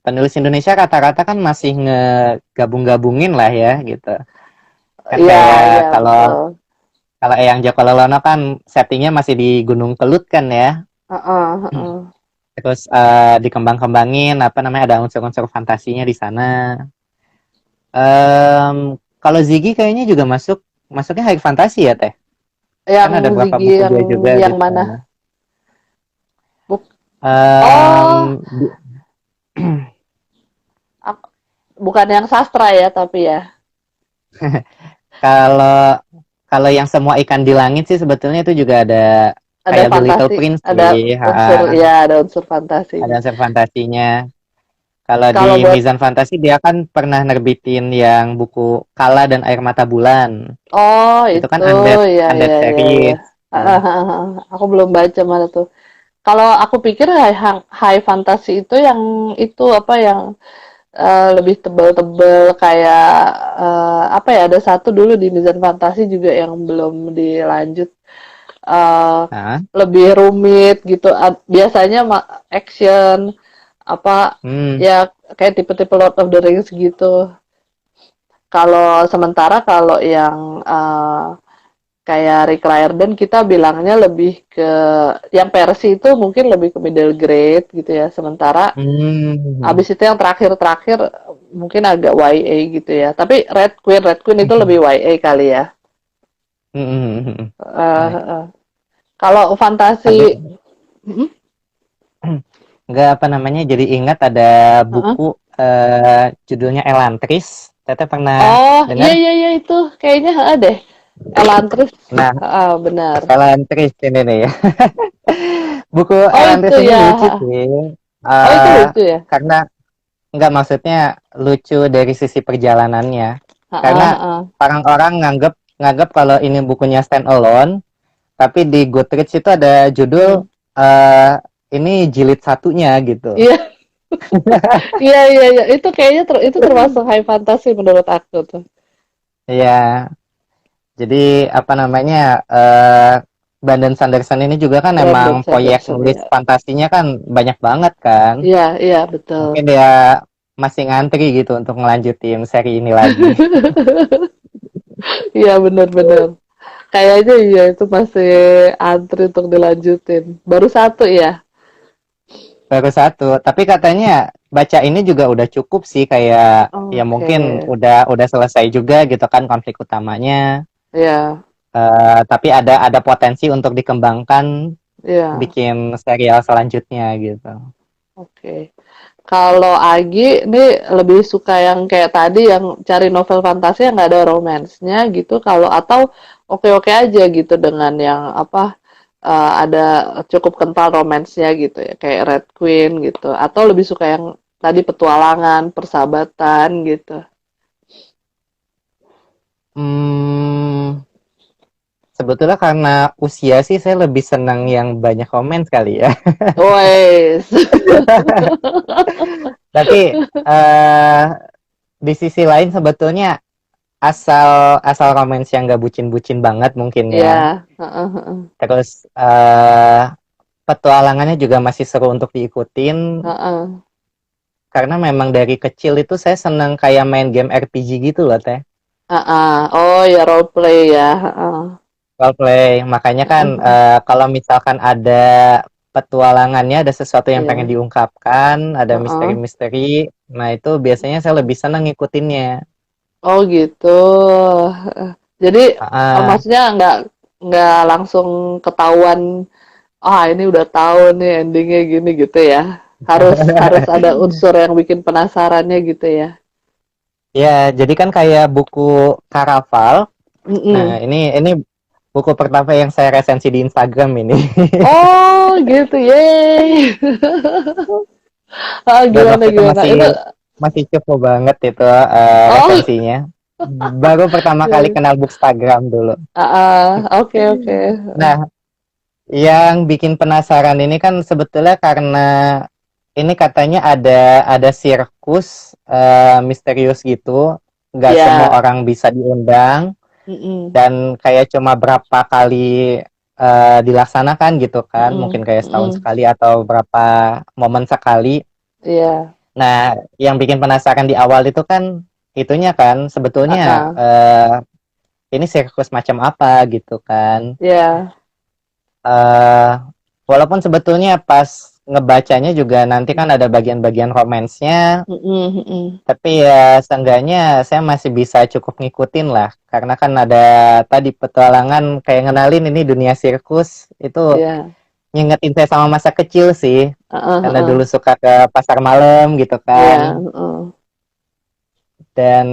penulis Indonesia rata-rata kan masih ngegabung-gabungin lah ya gitu. Kan Iya, iya, kayak kalau betul. kalau Eyang Joko Lelono kan settingnya masih di Gunung Kelut kan ya. Heeh, heeh. Terus dikembang-kembangin apa namanya, ada unsur-unsur fantasinya di sana. Kalau Ziggy kayaknya juga masuknya high fantasi ya teh. Yang Kan ada beberapa Ziggy buku yang dia juga di mana? sana. Buk oh, Em, ak- bukan yang sastra ya, tapi ya. Kalau kalau yang semua ikan di langit sih sebetulnya itu juga ada Ada kayak The Little fantasi, Prince ada sih, unsur ya, ada unsur fantasinya. ada unsur fantasinya. Kalau Kalau di buat Mizan Fantasi dia kan pernah nerbitin yang buku Kala dan Air Mata Bulan. oh Itu kan itu undead ya undead ya ya ya. series. Ah, ah, ah, ah. Aku belum baca mana tuh. Kalau aku pikir high fantasy itu yang itu apa yang lebih tebel-tebel kayak apa ya, ada satu dulu di Mizan Fantasi juga yang belum dilanjut, eh, Nah, lebih rumit gitu. Biasanya action apa hmm, ya, kayak tipe-tipe Lord of the Rings gitu. Kalau sementara kalau yang kayak Rick Riordan kita bilangnya lebih ke yang Percy itu mungkin lebih ke middle grade gitu ya. Sementara hmm, abis itu yang terakhir-terakhir mungkin agak YA gitu ya. Tapi Red Queen itu lebih hmm, YA kali ya. hmm. Eh, Iya. eh. Kalau Tapi fantasi, mm, nggak apa namanya, jadi ingat ada uh-uh. buku judulnya Elantris. Teteh pernah Oh iya dengar? iya iya itu kayaknya deh. Elantris, Nah, benar. Elantris ini nih ya. Buku Oh itu Elantris ini ya. lucu sih. Oh itu Eh, lucu ya. karena nggak, maksudnya lucu dari sisi perjalanannya. Karena orang-orang nganggep nganggep kalau ini bukunya stand alone, tapi di Goodreads itu ada judul Hmm. eh ini jilid satunya gitu. Iya iya iya iya itu kayaknya itu termasuk high fantasy menurut aku tuh. Iya, jadi apa namanya, Brandon Sanderson ini juga kan emang Brandon proyek Sanderson nulis ya. fantasinya kan banyak banget kan. Iya iya betul. Mungkin dia masih ngantri gitu untuk ngelanjutin seri ini lagi. Iya benar-benar. Kayaknya iya itu masih antri untuk dilanjutin. Baru satu ya? Baru satu, tapi katanya baca ini juga udah cukup sih, kayak ya Oke. mungkin udah selesai juga gitu kan konflik utamanya. Ya, Tapi ada potensi untuk dikembangkan, ya. bikin serial selanjutnya gitu. Oke. Kalau Agi ini lebih suka yang kayak tadi yang cari novel fantasi yang nggak ada romance-nya gitu. Kalau atau oke-oke aja gitu dengan yang apa ada cukup kental romance-nya gitu ya kayak Red Queen gitu. Atau lebih suka yang tadi petualangan, persahabatan gitu. Hmm, sebetulnya karena usia sih saya lebih senang yang banyak komen kali ya. Wes. Tapi di sisi lain sebetulnya asal asal romance yang nggak bucin-bucin banget mungkin ya. Ya, heeh, heeh, Terus petualangannya juga masih seru untuk diikutin, heeh, karena memang dari kecil itu saya senang kayak main game RPG gitu loh teh. heeh. Oh ya role play ya, heeh, Role play, makanya kan heeh, heeh. kalau misalkan ada petualangannya, ada sesuatu yang pengen Iya, diungkapkan, ada heeh. misteri-misteri, nah itu biasanya saya lebih senang ngikutinnya. Oh gitu. Heeh. Jadi Ah, maksudnya nggak langsung ketahuan. Ah ini udah tahu nih endingnya gini gitu ya. Harus harus ada unsur yang bikin penasarannya gitu ya. ya, jadi kan kayak buku Caraval. Nah, Mm-mm. ini buku pertama yang saya resensi di Instagram ini. Oh gitu, yeay. Ah Dan gimana waktu itu gimana? masih Itu masih cukup banget itu oh resensinya. Baru pertama kali kenal Bookstagram dulu. oke oke. Nah, yang bikin penasaran ini kan sebetulnya karena ini katanya ada sirkus misterius gitu. Nggak semua Ya. orang bisa diundang, Mm-mm. dan kayak cuma berapa kali dilaksanakan gitu kan. Mm-mm. Mungkin kayak setahun Mm-mm. sekali atau berapa momen sekali. Iya. Nah, yang bikin penasaran di awal itu kan itunya kan sebetulnya Ah. ini sirkus macam apa gitu kan. Ya. eh Walaupun sebetulnya pas ngebacanya juga nanti kan ada bagian-bagian romansnya, Mm-mm. Mm-mm. tapi ya seenggaknya saya masih bisa cukup ngikutin lah, karena kan ada tadi petualangan kayak ngenalin ini dunia sirkus itu, Iya. ngingetin saya sama masa kecil sih, Heeh, karena heeh. dulu suka ke pasar malam gitu Iya, kan. heeh. Dan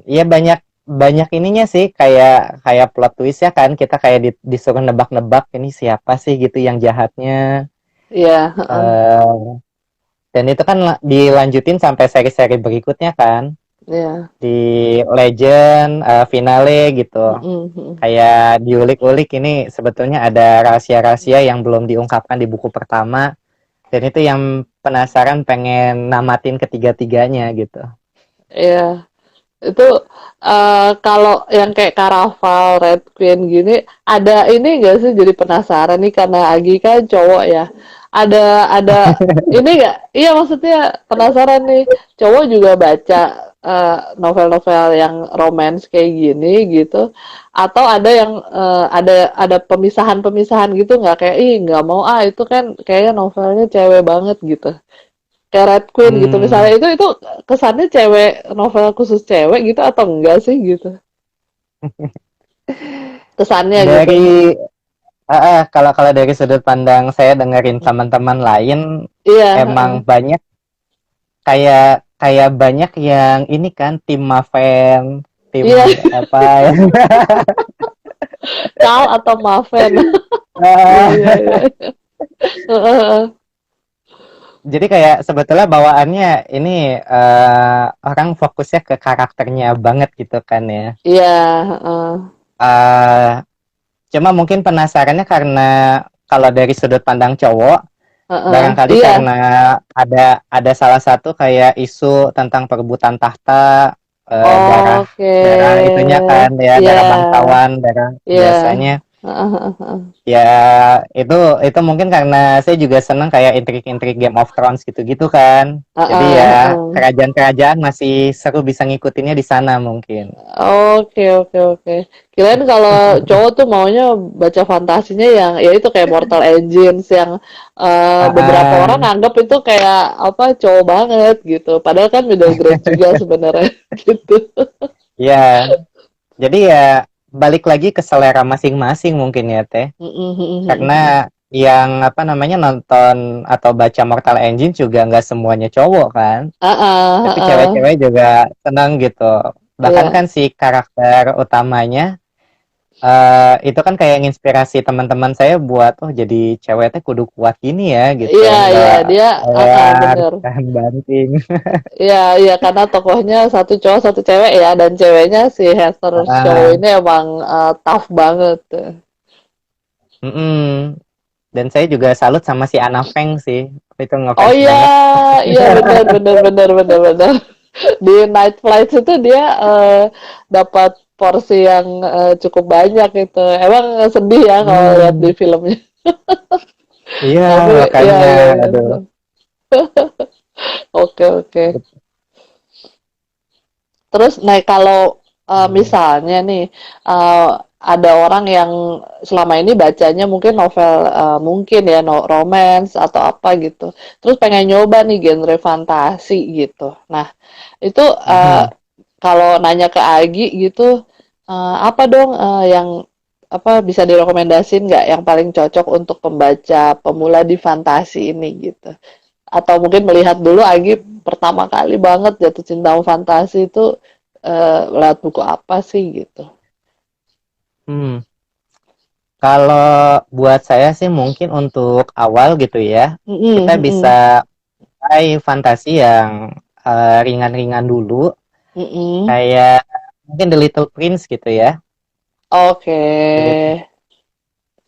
ya banyak banyak ininya sih, kayak kayak plot twist ya kan, kita kayak disuruh nebak-nebak ini siapa sih gitu yang jahatnya. Iya, heeh. eh dan itu kan dilanjutin sampai seri-seri berikutnya kan, Iya. di Legend, finale gitu, Mhm, mhm. kayak diulik-ulik ini sebetulnya ada rahasia-rahasia yang belum diungkapkan di buku pertama, dan itu yang penasaran pengen namatin ketiga-tiganya gitu. Iya. Itu kalau yang kayak Caraval, Red Queen gini, ada ini nggak sih jadi penasaran nih karena Agi kan cowok ya. Ada ini nggak? Iya maksudnya penasaran nih. Cowok juga baca novel-novel yang romance kayak gini gitu. Atau ada yang ada pemisahan-pemisahan gitu nggak kayak ih nggak mau ah itu kan kayaknya novelnya cewek banget gitu. Kayak Red Queen gitu misalnya Hmm, itu kesannya cewek novel khusus cewek gitu atau enggak sih gitu kesannya gitu. dari kalau kalau dari sudut pandang saya dengerin teman-teman lain, Iya, emang heeh. banyak kayak kayak banyak yang ini kan tim Maven, tim Iya. apa ya. Kal atau Maven. Iya iya iya. Heeh, heeh. Jadi kayak sebetulnya bawaannya ini orang fokusnya ke karakternya banget gitu kan ya. Iya, heeh. Eh Cuma mungkin penasarannya karena kalau dari sudut pandang cowok, Heeh. barangkali Iya. karena ada salah satu kayak isu tentang perebutan tahta, darah Oke. darah itunya kan ya, Iya. darah bangsawan, darah Iya. biasanya. Heeh, heeh, heeh. Ya, itu mungkin karena saya juga seneng kayak intrik-intrik Game of Thrones gitu-gitu kan. Jadi Heeh, ya heeh. kerajaan-kerajaan masih seru bisa ngikutinnya di sana mungkin. Oke oke oke. Kirain kalau cowok tuh maunya baca fantasinya yang ya itu kayak Mortal Engines yang beberapa Ah, orang anggap itu kayak apa cowok banget gitu. Padahal kan middle grade juga sebenarnya gitu. ya, jadi ya balik lagi ke selera masing-masing mungkin ya Teh. Mm-mm, mm-mm, mm-mm. Karena yang apa namanya nonton atau baca Mortal Engine juga nggak semuanya cowok kan. Ah, ah, Tapi ah, cewek-cewek juga senang gitu. Bahkan iya. kan si karakter utamanya itu kan kayak nginspirasi teman-teman saya buat oh jadi ceweknya kudu kuat gini ya gitu, Iya nggak iya dia lewat bener. tahan banting. Iya iya karena tokohnya satu cowok satu cewek ya dan ceweknya si Heather Show Ah, ini emang tough banget. mm-mm. Dan saya juga salut sama si Anna Feng sih, itu Oh ngefans iya, banget. iya benar benar benar benar benar. Di Night Flights itu dia dapat porsi yang cukup banyak itu. Emang sedih ya kalau lihat di Hmm, filmnya. iya Tapi iya makanya, iya iya. aduh. Oke oke. Terus nah kalau Hmm. misalnya nih ada orang yang selama ini bacanya mungkin novel mungkin ya no romance atau apa gitu. Terus pengen nyoba nih genre fantasi gitu. Nah, itu Mhm. kalau nanya ke Agi gitu apa dong yang apa bisa direkomendasin nggak yang paling cocok untuk pembaca pemula di fantasi ini gitu. Atau mungkin melihat dulu Agi pertama kali banget jatuh cinta sama fantasi itu lewat buku apa sih gitu. Hmm. Kalau buat saya sih mungkin untuk awal gitu ya, Mm-mm, kita mm-mm, bisa mulai fantasi yang ringan-ringan dulu, mm-mm. kayak mungkin The Little Prince gitu ya. Oke, The Little-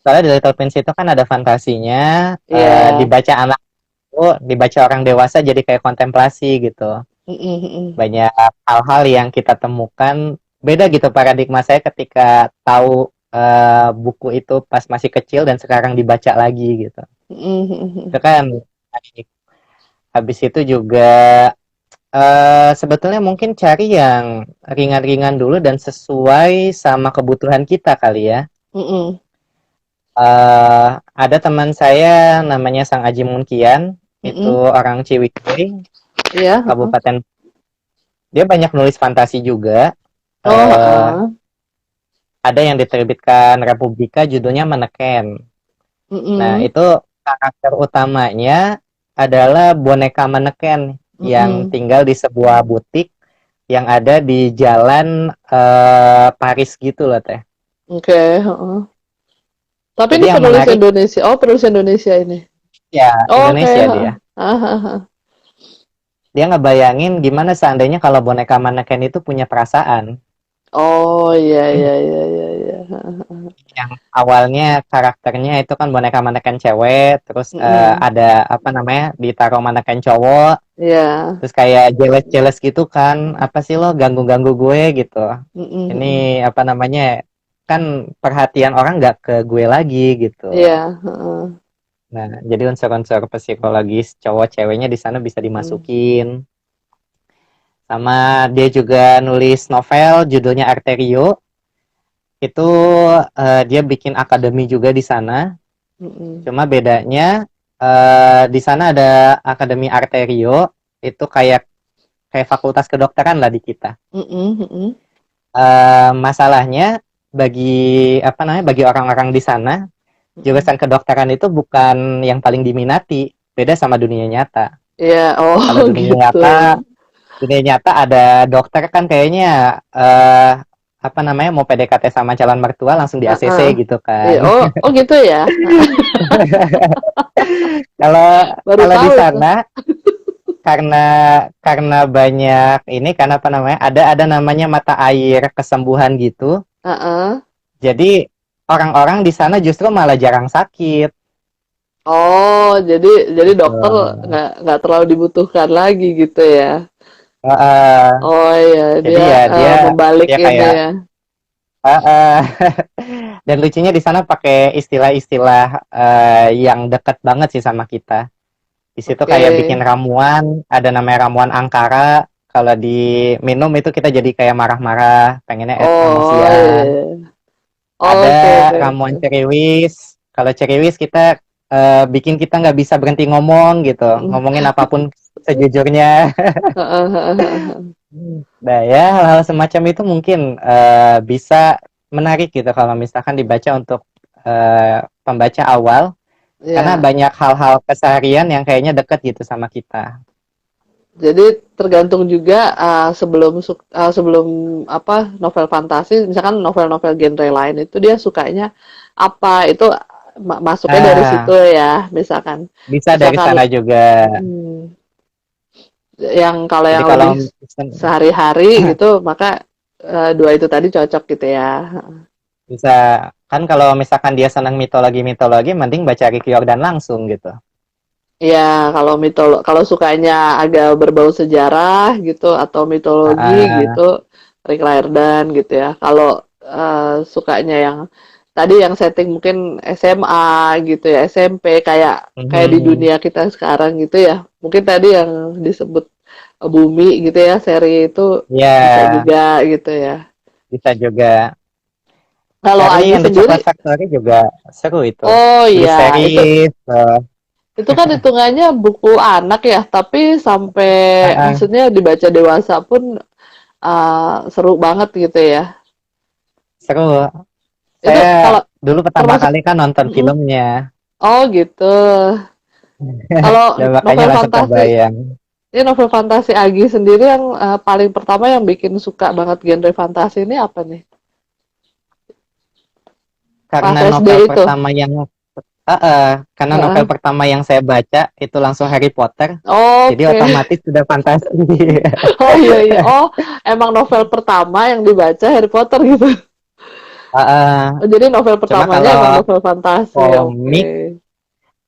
Soalnya The Little Prince itu kan ada fantasinya, iya. dibaca anak itu, dibaca orang dewasa jadi kayak kontemplasi gitu. Mm-mm, mm-mm, Banyak hal-hal yang kita temukan, beda gitu paradigma saya ketika tahu buku itu pas masih kecil dan sekarang dibaca lagi gitu. mm-mm, mm-mm, Itu kan habis itu juga sebetulnya mungkin cari yang ringan-ringan dulu dan sesuai sama kebutuhan kita kali ya. mm-mm, Ada teman saya namanya Sang Aji Munkian, itu mm-mm. orang Ciwidey, Iya, heeh. Kabupaten. Dia banyak nulis fantasi juga. Oh, Eh, heeh. ada yang diterbitkan Republika judulnya Meneken. Nah, Mm-mm, itu karakter utamanya adalah boneka Meneken yang mm-mm. tinggal di sebuah butik yang ada di jalan Paris gitu loh teh. Oke, heeh. Tapi Jadi ini yang penulis menarik Indonesia. Oh, penulis Indonesia ini. ya Oke, Indonesia heeh. dia. Ah, ah, ah. Dia ngebayangin gimana seandainya kalau boneka maneken itu punya perasaan. Oh, iya, iya, iya, iya, iya. Yang awalnya karakternya itu kan boneka manekin cewek, terus Mm-mm. ada apa namanya ditaruh manekin cowok, Iya. terus kayak jealous-jealous gitu kan, apa sih lo ganggu-ganggu gue gitu. Mm-mm, mm-mm. Ini apa namanya kan perhatian orang nggak ke gue lagi gitu. Iya, heeh. Nah, jadi unsur-unsur psikologis cowok ceweknya di sana bisa Mm. dimasukin. Sama dia juga nulis novel judulnya Arterio. Itu dia bikin akademi juga di sana. Mm-mm. Cuma bedanya di sana ada Akademi Arterio, itu kayak kayak fakultas kedokteran lah di kita. Mm-mm, mm-mm. Masalahnya bagi apa namanya bagi orang-orang di sana Mm-mm. jurusan kedokteran itu bukan yang paling diminati, beda sama dunia nyata. Iya, oh Kalau gitu. dunia nyata ada dokter kan kayaknya apa namanya mau PDKT sama calon mertua langsung di ACC Heeh. gitu Iya, kan. oh, oh gitu ya. Kalau Baru kalau di tahu itu. sana karena banyak ini karena apa namanya ada namanya mata air kesembuhan gitu. Heeh. Jadi orang-orang di sana justru malah jarang sakit. Oh, jadi dokter Gitu. nggak terlalu dibutuhkan lagi gitu ya. Heeh. Oh iya, Jadi dia ya dia membalik dia ini kayak ya. heeh. Dan lucunya di sana pakai istilah-istilah yang dekat banget sih sama kita. Di situ Oke. kayak bikin ramuan, ada namanya ramuan angkara. Kalau diminum itu kita jadi kayak marah-marah, pengennya Oh emosian. iya. Ada Oke, oke, ramuan oke. ceriwis. Kalau ceriwis kita bikin kita nggak bisa berhenti ngomong gitu, Mm. ngomongin apapun sejujurnya. Heeh, heeh, heeh. Nah ya hal-hal semacam itu mungkin bisa menarik gitu kalau misalkan dibaca untuk pembaca awal. Karena Ya, banyak hal-hal keseharian yang kayaknya deket gitu sama kita. jadi tergantung juga sebelum apa novel fantasi, misalkan novel-novel genre lain itu dia sukanya apa itu masuknya dari Ah, situ ya, misalkan. bisa dari Misalkan sana juga. mm, kalau Jadi yang kalau lebih sehari-hari gitu, maka dua itu tadi cocok gitu ya. bisa kan kalau misalkan dia senang mitologi-mitologi, mending baca Rick Riordan langsung gitu. Ya, kalau sukanya agak berbau sejarah gitu atau mitologi Ah, gitu, Rick Riordan gitu ya. Kalau sukanya yang tadi yang setting mungkin SMA gitu ya, SMP kayak kayak di mhm. dunia kita sekarang gitu ya. Mungkin tadi yang disebut Bumi gitu ya, seri itu bisa Ya, juga gitu ya. bisa juga. Kalau Charlie Agi and the Chocolate sendiri, Factory juga seru itu. oh Blue iya, Series. itu kan hitungannya buku anak ya, tapi sampai Ah, maksudnya dibaca dewasa pun seru banget gitu ya. seru. Itu Saya kalau dulu pertama termasuk, kali kan nonton mm-mm. filmnya. Oh gitu. Kalau Dan makanya novel langsung fantasi, kebayang. ini novel fantasi Agi sendiri yang paling pertama yang bikin suka banget genre fantasi ini apa nih? Pas Karena novel SD itu. pertama yang karena novel Heeh. pertama yang saya baca itu langsung Harry Potter, jadi Oke. otomatis sudah fantasi. Oh iya iya. Oh, emang novel pertama yang dibaca Harry Potter gitu. Heeh. Oh, jadi novel Cuma pertamanya kalau emang novel fantasi. Oke.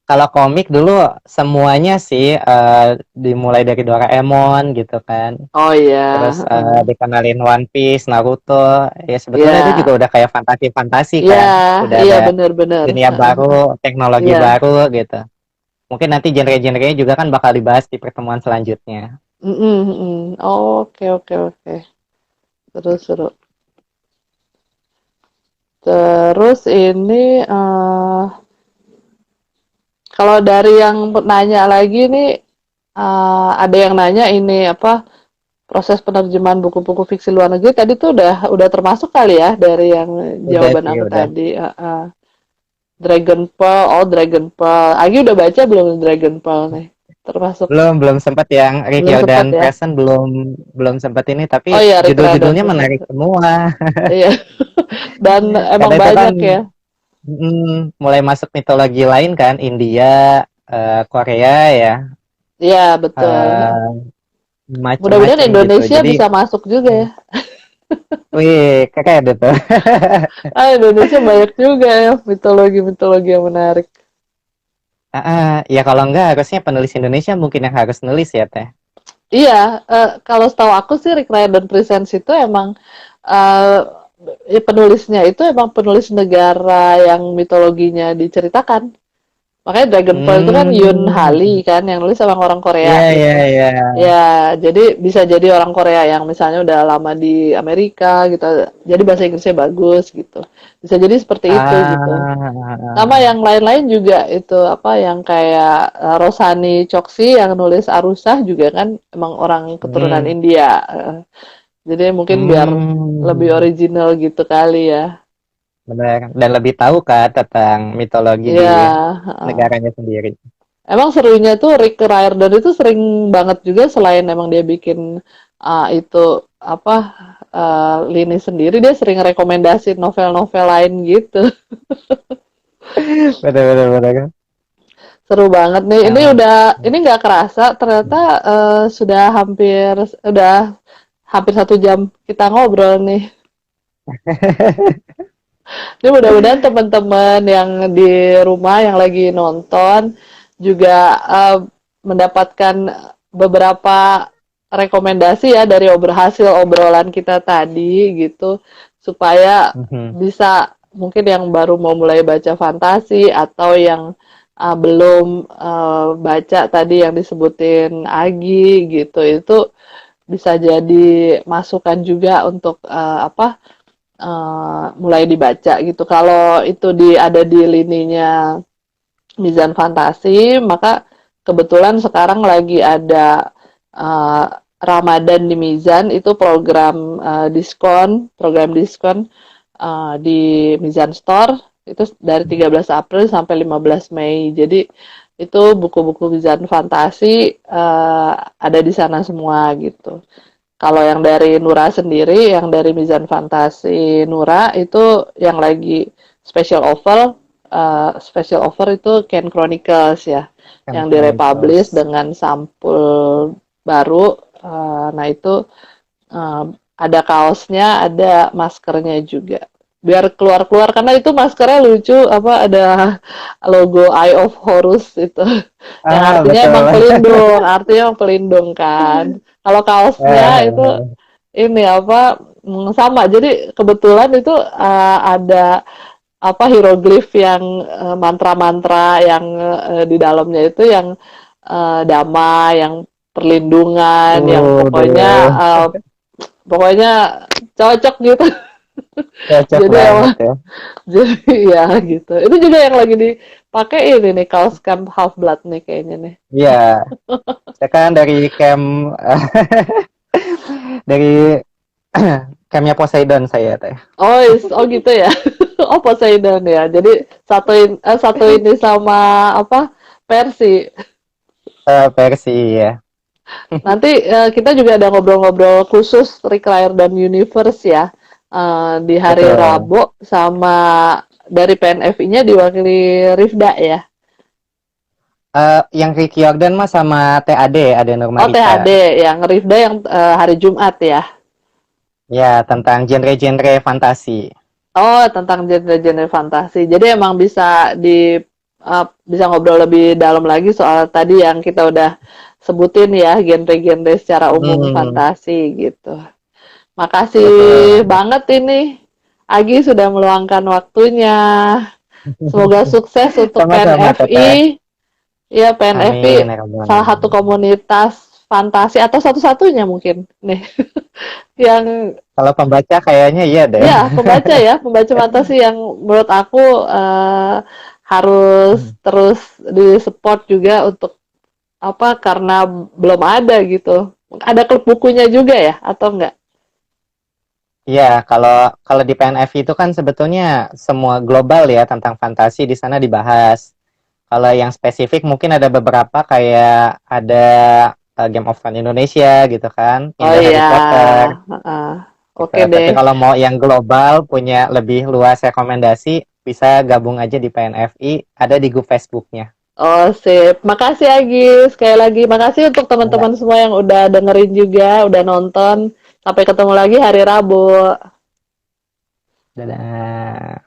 komik, komik dulu semuanya sih dimulai dari Doraemon gitu kan. Oh iya. Terus Heeh. dikenalin One Piece, Naruto, ya sebetulnya itu juga Iya. udah kayak fantasi-fantasi Iya, kan. Udah iya ada benar-benar. dunia baru, teknologi Iya. baru gitu. Mungkin nanti genre-genrenya juga kan bakal dibahas di pertemuan selanjutnya. Mm-mm, mm-mm. Oke, oke, oke. Terus seru. Terus ini kalau dari yang nanya lagi nih ada yang nanya ini apa proses penerjemahan buku-buku fiksi luar negeri tadi tuh udah termasuk kali ya dari yang Udah jawaban sih, aku udah. tadi. Dragon Pearl, oh Dragon Pearl. Agi udah baca belum Dragon Pearl nih? Termasuk Belum sempat yang Rick belum sempat dan ya? Present belum belum sempat ini, Oh tapi iya, Rick Riordan judul-judulnya Present. menarik semua. Iya, dan emang Karena itu kan banyak ya. mulai masuk mitologi lain kan, India, Korea ya, Iya, betul. eh, Mudah-mudahan macem-macem gitu. Indonesia Jadi bisa masuk juga ya. Wih, keren itu. Ah, Indonesia banyak juga ya mitologi-mitologi yang menarik. Ya kalau enggak harusnya penulis Indonesia mungkin yang harus nulis ya Teh. Iya, kalau setahu aku sih Rick Riordan Presents itu emang eh, penulisnya itu emang penulis negara yang mitologinya diceritakan. Makanya Dragonfall itu kan Yoon Hmm, Halley kan yang nulis sama orang iya Korea iya gitu. iya. Ya, jadi bisa jadi orang Korea yang misalnya udah lama di Amerika gitu. Jadi bahasa Inggrisnya bagus gitu. Bisa jadi seperti itu gitu. Sama Ah, yang lain-lain juga itu apa yang kayak Rosani Choksi yang nulis Arusah juga kan emang orang keturunan hmm, India. Jadi mungkin biar lebih hmm, original gitu kali ya. benar. Dan lebih tahu kan tentang mitologi di Iya, heeh. negaranya sendiri. Emang serunya tuh Rick Riordan itu sering banget juga selain emang dia bikin itu apa lini sendiri dia sering rekomendasi novel-novel lain gitu. Benar benar benar kan. Seru banget nih. Ini Yang ini nggak kerasa ternyata udah hampir 1 jam kita ngobrol nih. Ini mudah-mudahan teman-teman yang di rumah yang lagi nonton juga mendapatkan beberapa rekomendasi ya dari hasil obrolan kita tadi gitu supaya mhm. bisa mungkin yang baru mau mulai baca fantasi atau yang belum baca tadi yang disebutin Agi gitu itu bisa jadi masukan juga untuk mulai dibaca gitu. Kalau itu ada di lininya Mizan Fantasi, maka kebetulan sekarang lagi ada Ramadan di Mizan itu program diskon di Mizan Store itu dari 13 April sampai 15 Mei. Jadi itu buku-buku Mizan Fantasi ada di sana semua gitu. Kalau yang dari Nura sendiri, yang dari Mizan Fantasi Nura itu yang lagi special offer itu Ken Chronicles ya, Kan yang direpublish Chronicles. dengan sampul baru. Nah itu eh, ada kaosnya, ada maskernya juga. Biar keluar-keluar karena itu maskernya lucu apa ada logo Eye of Horus itu yang artinya emang Betul. pelindung kan. Kalau kaosnya itu ini apa sama. Jadi kebetulan itu ada apa hieroglif yang mantra-mantra yang di dalamnya itu yang damai, yang perlindungan, yang Waduh, pokoknya cocok gitu. cocok Jadi banget emang ya. jadi ya gitu. Itu juga yang lagi dipakai ini nih kaos Camp Half Blood nih kayaknya nih. Iya, saya kan dari camp dari campnya Poseidon saya teh. Oh, oh gitu ya. Oh, Poseidon ya. Jadi satu ini sama apa? Persi. Versi ya. Nanti kita juga ada ngobrol-ngobrol khusus Rick Riordan Universe ya. Di hari Betul. Rabu sama dari PNFI-nya diwakili Rifda ya. Yang Ricky Jordan mah sama TAD, Ade Oh, THD Nurmahita. yang Rifda yang hari Jumat ya. Ya, tentang genre-genre fantasi. Oh, tentang genre-genre fantasi. Jadi emang bisa ngobrol lebih dalam lagi soal tadi yang kita udah sebutin ya, genre-genre secara umum Hmm, fantasi gitu. Makasih betul. banget ini. Agi sudah meluangkan waktunya. Semoga sukses untuk Sama-sama, Teteh. PNFI. Ya, PNFI Amin, ya rabbal salah satu alamin. komunitas fantasi atau satu-satunya mungkin nih yang Kalau pembaca kayaknya iya deh. ya, pembaca fantasi yang menurut aku harus terus di-support juga untuk apa karena belum ada gitu. Ada klub bukunya juga ya atau enggak? Iya, kalau kalau di PNF itu kan sebetulnya semua global ya tentang fantasi di sana dibahas. Kalau yang spesifik mungkin ada beberapa kayak ada Game of Thrones Indonesia gitu kan, Oh Indo iya, Harry Potter heeh. gitu. Oke Tapi deh. kalau mau yang global punya lebih luas rekomendasi bisa gabung aja di PNFI, ada di grup Facebooknya. Oh, sip. Makasih Agis. Sekali lagi makasih untuk Ya, teman-teman semua yang udah dengerin juga, udah nonton. Sampai ketemu lagi hari Rabu. Dadah.